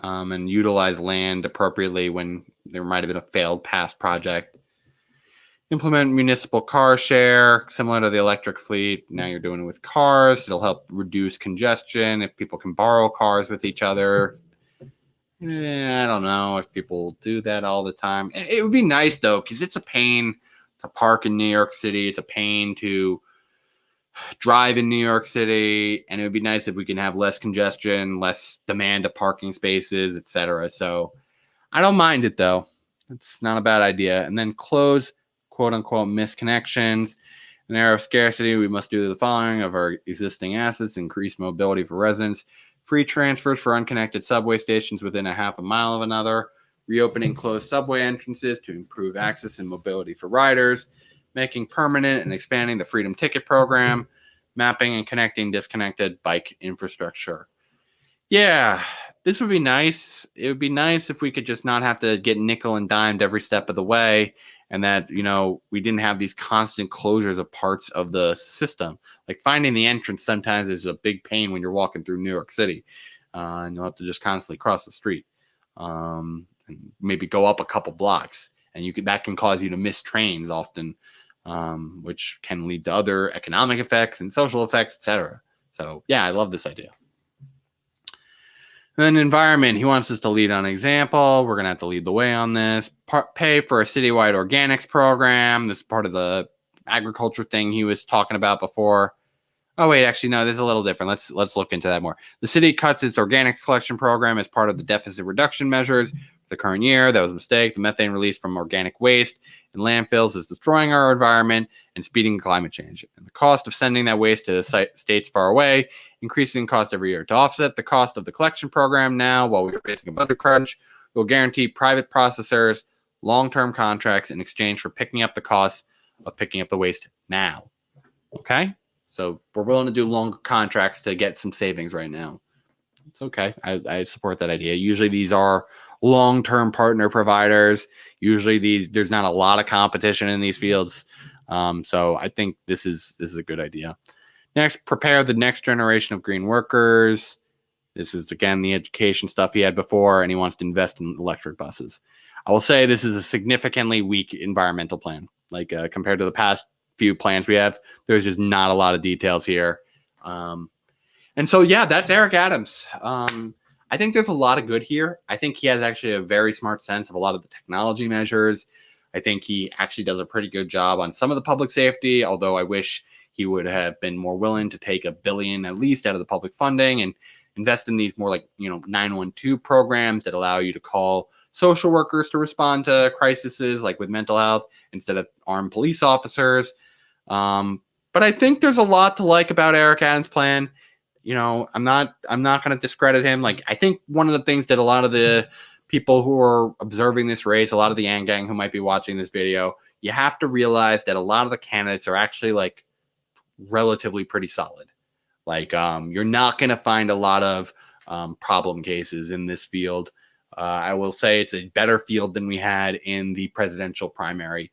and utilize land appropriately when there might have been a failed past project. Implement municipal car share, similar to the electric fleet. Now you're doing it with cars. It'll help reduce congestion if people can borrow cars with each other. I don't know if people do that all the time. It would be nice, though, because it's a pain to park in New York City. It's a pain to drive in New York City. And it would be nice if we can have less congestion, less demand of parking spaces, etc. So I don't mind it, though. It's not a bad idea. And then close quote-unquote misconnections. In an era of scarcity, we must do the following of our existing assets: increase mobility for residents, free transfers for unconnected subway stations within a half a mile of another, reopening closed subway entrances to improve access and mobility for riders, making permanent and expanding the Freedom Ticket program, mapping and connecting disconnected bike infrastructure. Yeah, this would be nice. It would be nice if we could just not have to get nickel and dimed every step of the way, and that, we didn't have these constant closures of parts of the system. Finding the entrance sometimes is a big pain when you're walking through New York City, and you'll have to just constantly cross the street, and maybe go up a couple blocks, and that can cause you to miss trains often, which can lead to other economic effects and social effects, etc. So yeah, I love this idea. And then environment, he wants us to lead on example. We're going to have to lead the way on this. Pay for a citywide organics program. This is part of the agriculture thing he was talking about before. Oh, wait, actually, no, this is a little different. Let's look into that more. The city cuts its organics collection program as part of the deficit reduction measures for the current year. That was a mistake. The methane released from organic waste in landfills is destroying our environment and speeding climate change. And the cost of sending that waste to states far away, increasing cost every year. To offset the cost of the collection program now, while we're facing a budget crunch, we'll guarantee private processors long-term contracts in exchange for picking up the costs of picking up the waste now. Okay? So we're willing to do longer contracts to get some savings right now. It's okay. I support that idea. Usually these are long-term partner providers. Usually there's not a lot of competition in these fields. So I think this is a good idea. Next, prepare the next generation of green workers. This is, again, the education stuff he had before, and he wants to invest in electric buses. I will say this is a significantly weak environmental plan. Compared to the past few plans we have, there's just not a lot of details here. And so, yeah, that's Eric Adams. I think there's a lot of good here. I think he has actually a very smart sense of a lot of the technology measures. I think he actually does a pretty good job on some of the public safety, although I wish he would have been more willing to take $1 billion at least out of the public funding and invest in these more like, 912 programs that allow you to call social workers to respond to crises like with mental health instead of armed police officers. But I think there's a lot to like about Eric Adams' plan. I'm not going to discredit him. Like, I think one of the things that a lot of the people who are observing this race, a lot of the Yang Gang who might be watching this video, you have to realize that a lot of the candidates are actually like relatively pretty solid. Like, you're not going to find a lot of problem cases in this field. I will say it's a better field than we had in the presidential primary.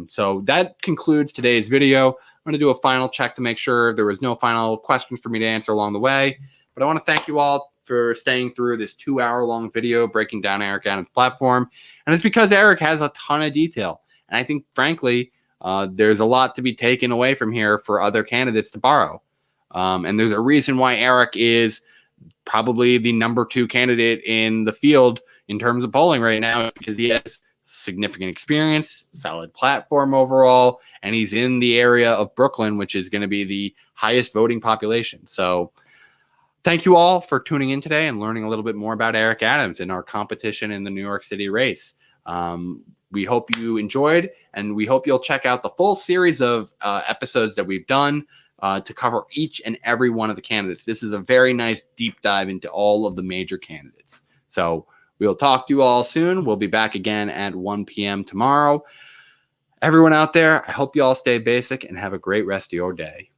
So that concludes today's video. I'm going to do a final check to make sure there was no final questions for me to answer along the way. But I want to thank you all for staying through this 2-hour-long video breaking down Eric Adams' platform. And it's because Eric has a ton of detail. And I think, frankly, there's a lot to be taken away from here for other candidates to borrow. And there's a reason why Eric is probably the number 2 candidate in the field in terms of polling right now, because he has significant experience, solid platform overall, and he's in the area of Brooklyn, which is going to be the highest voting population. So thank you all for tuning in today and learning a little bit more about Eric Adams and our competition in the New York City race. We hope you enjoyed, and we hope you'll check out the full series of episodes that we've done to cover each and every one of the candidates. This is a very nice deep dive into all of the major candidates. So we'll talk to you all soon. We'll be back again at 1 p.m. tomorrow. Everyone out there, I hope you all stay basic and have a great rest of your day.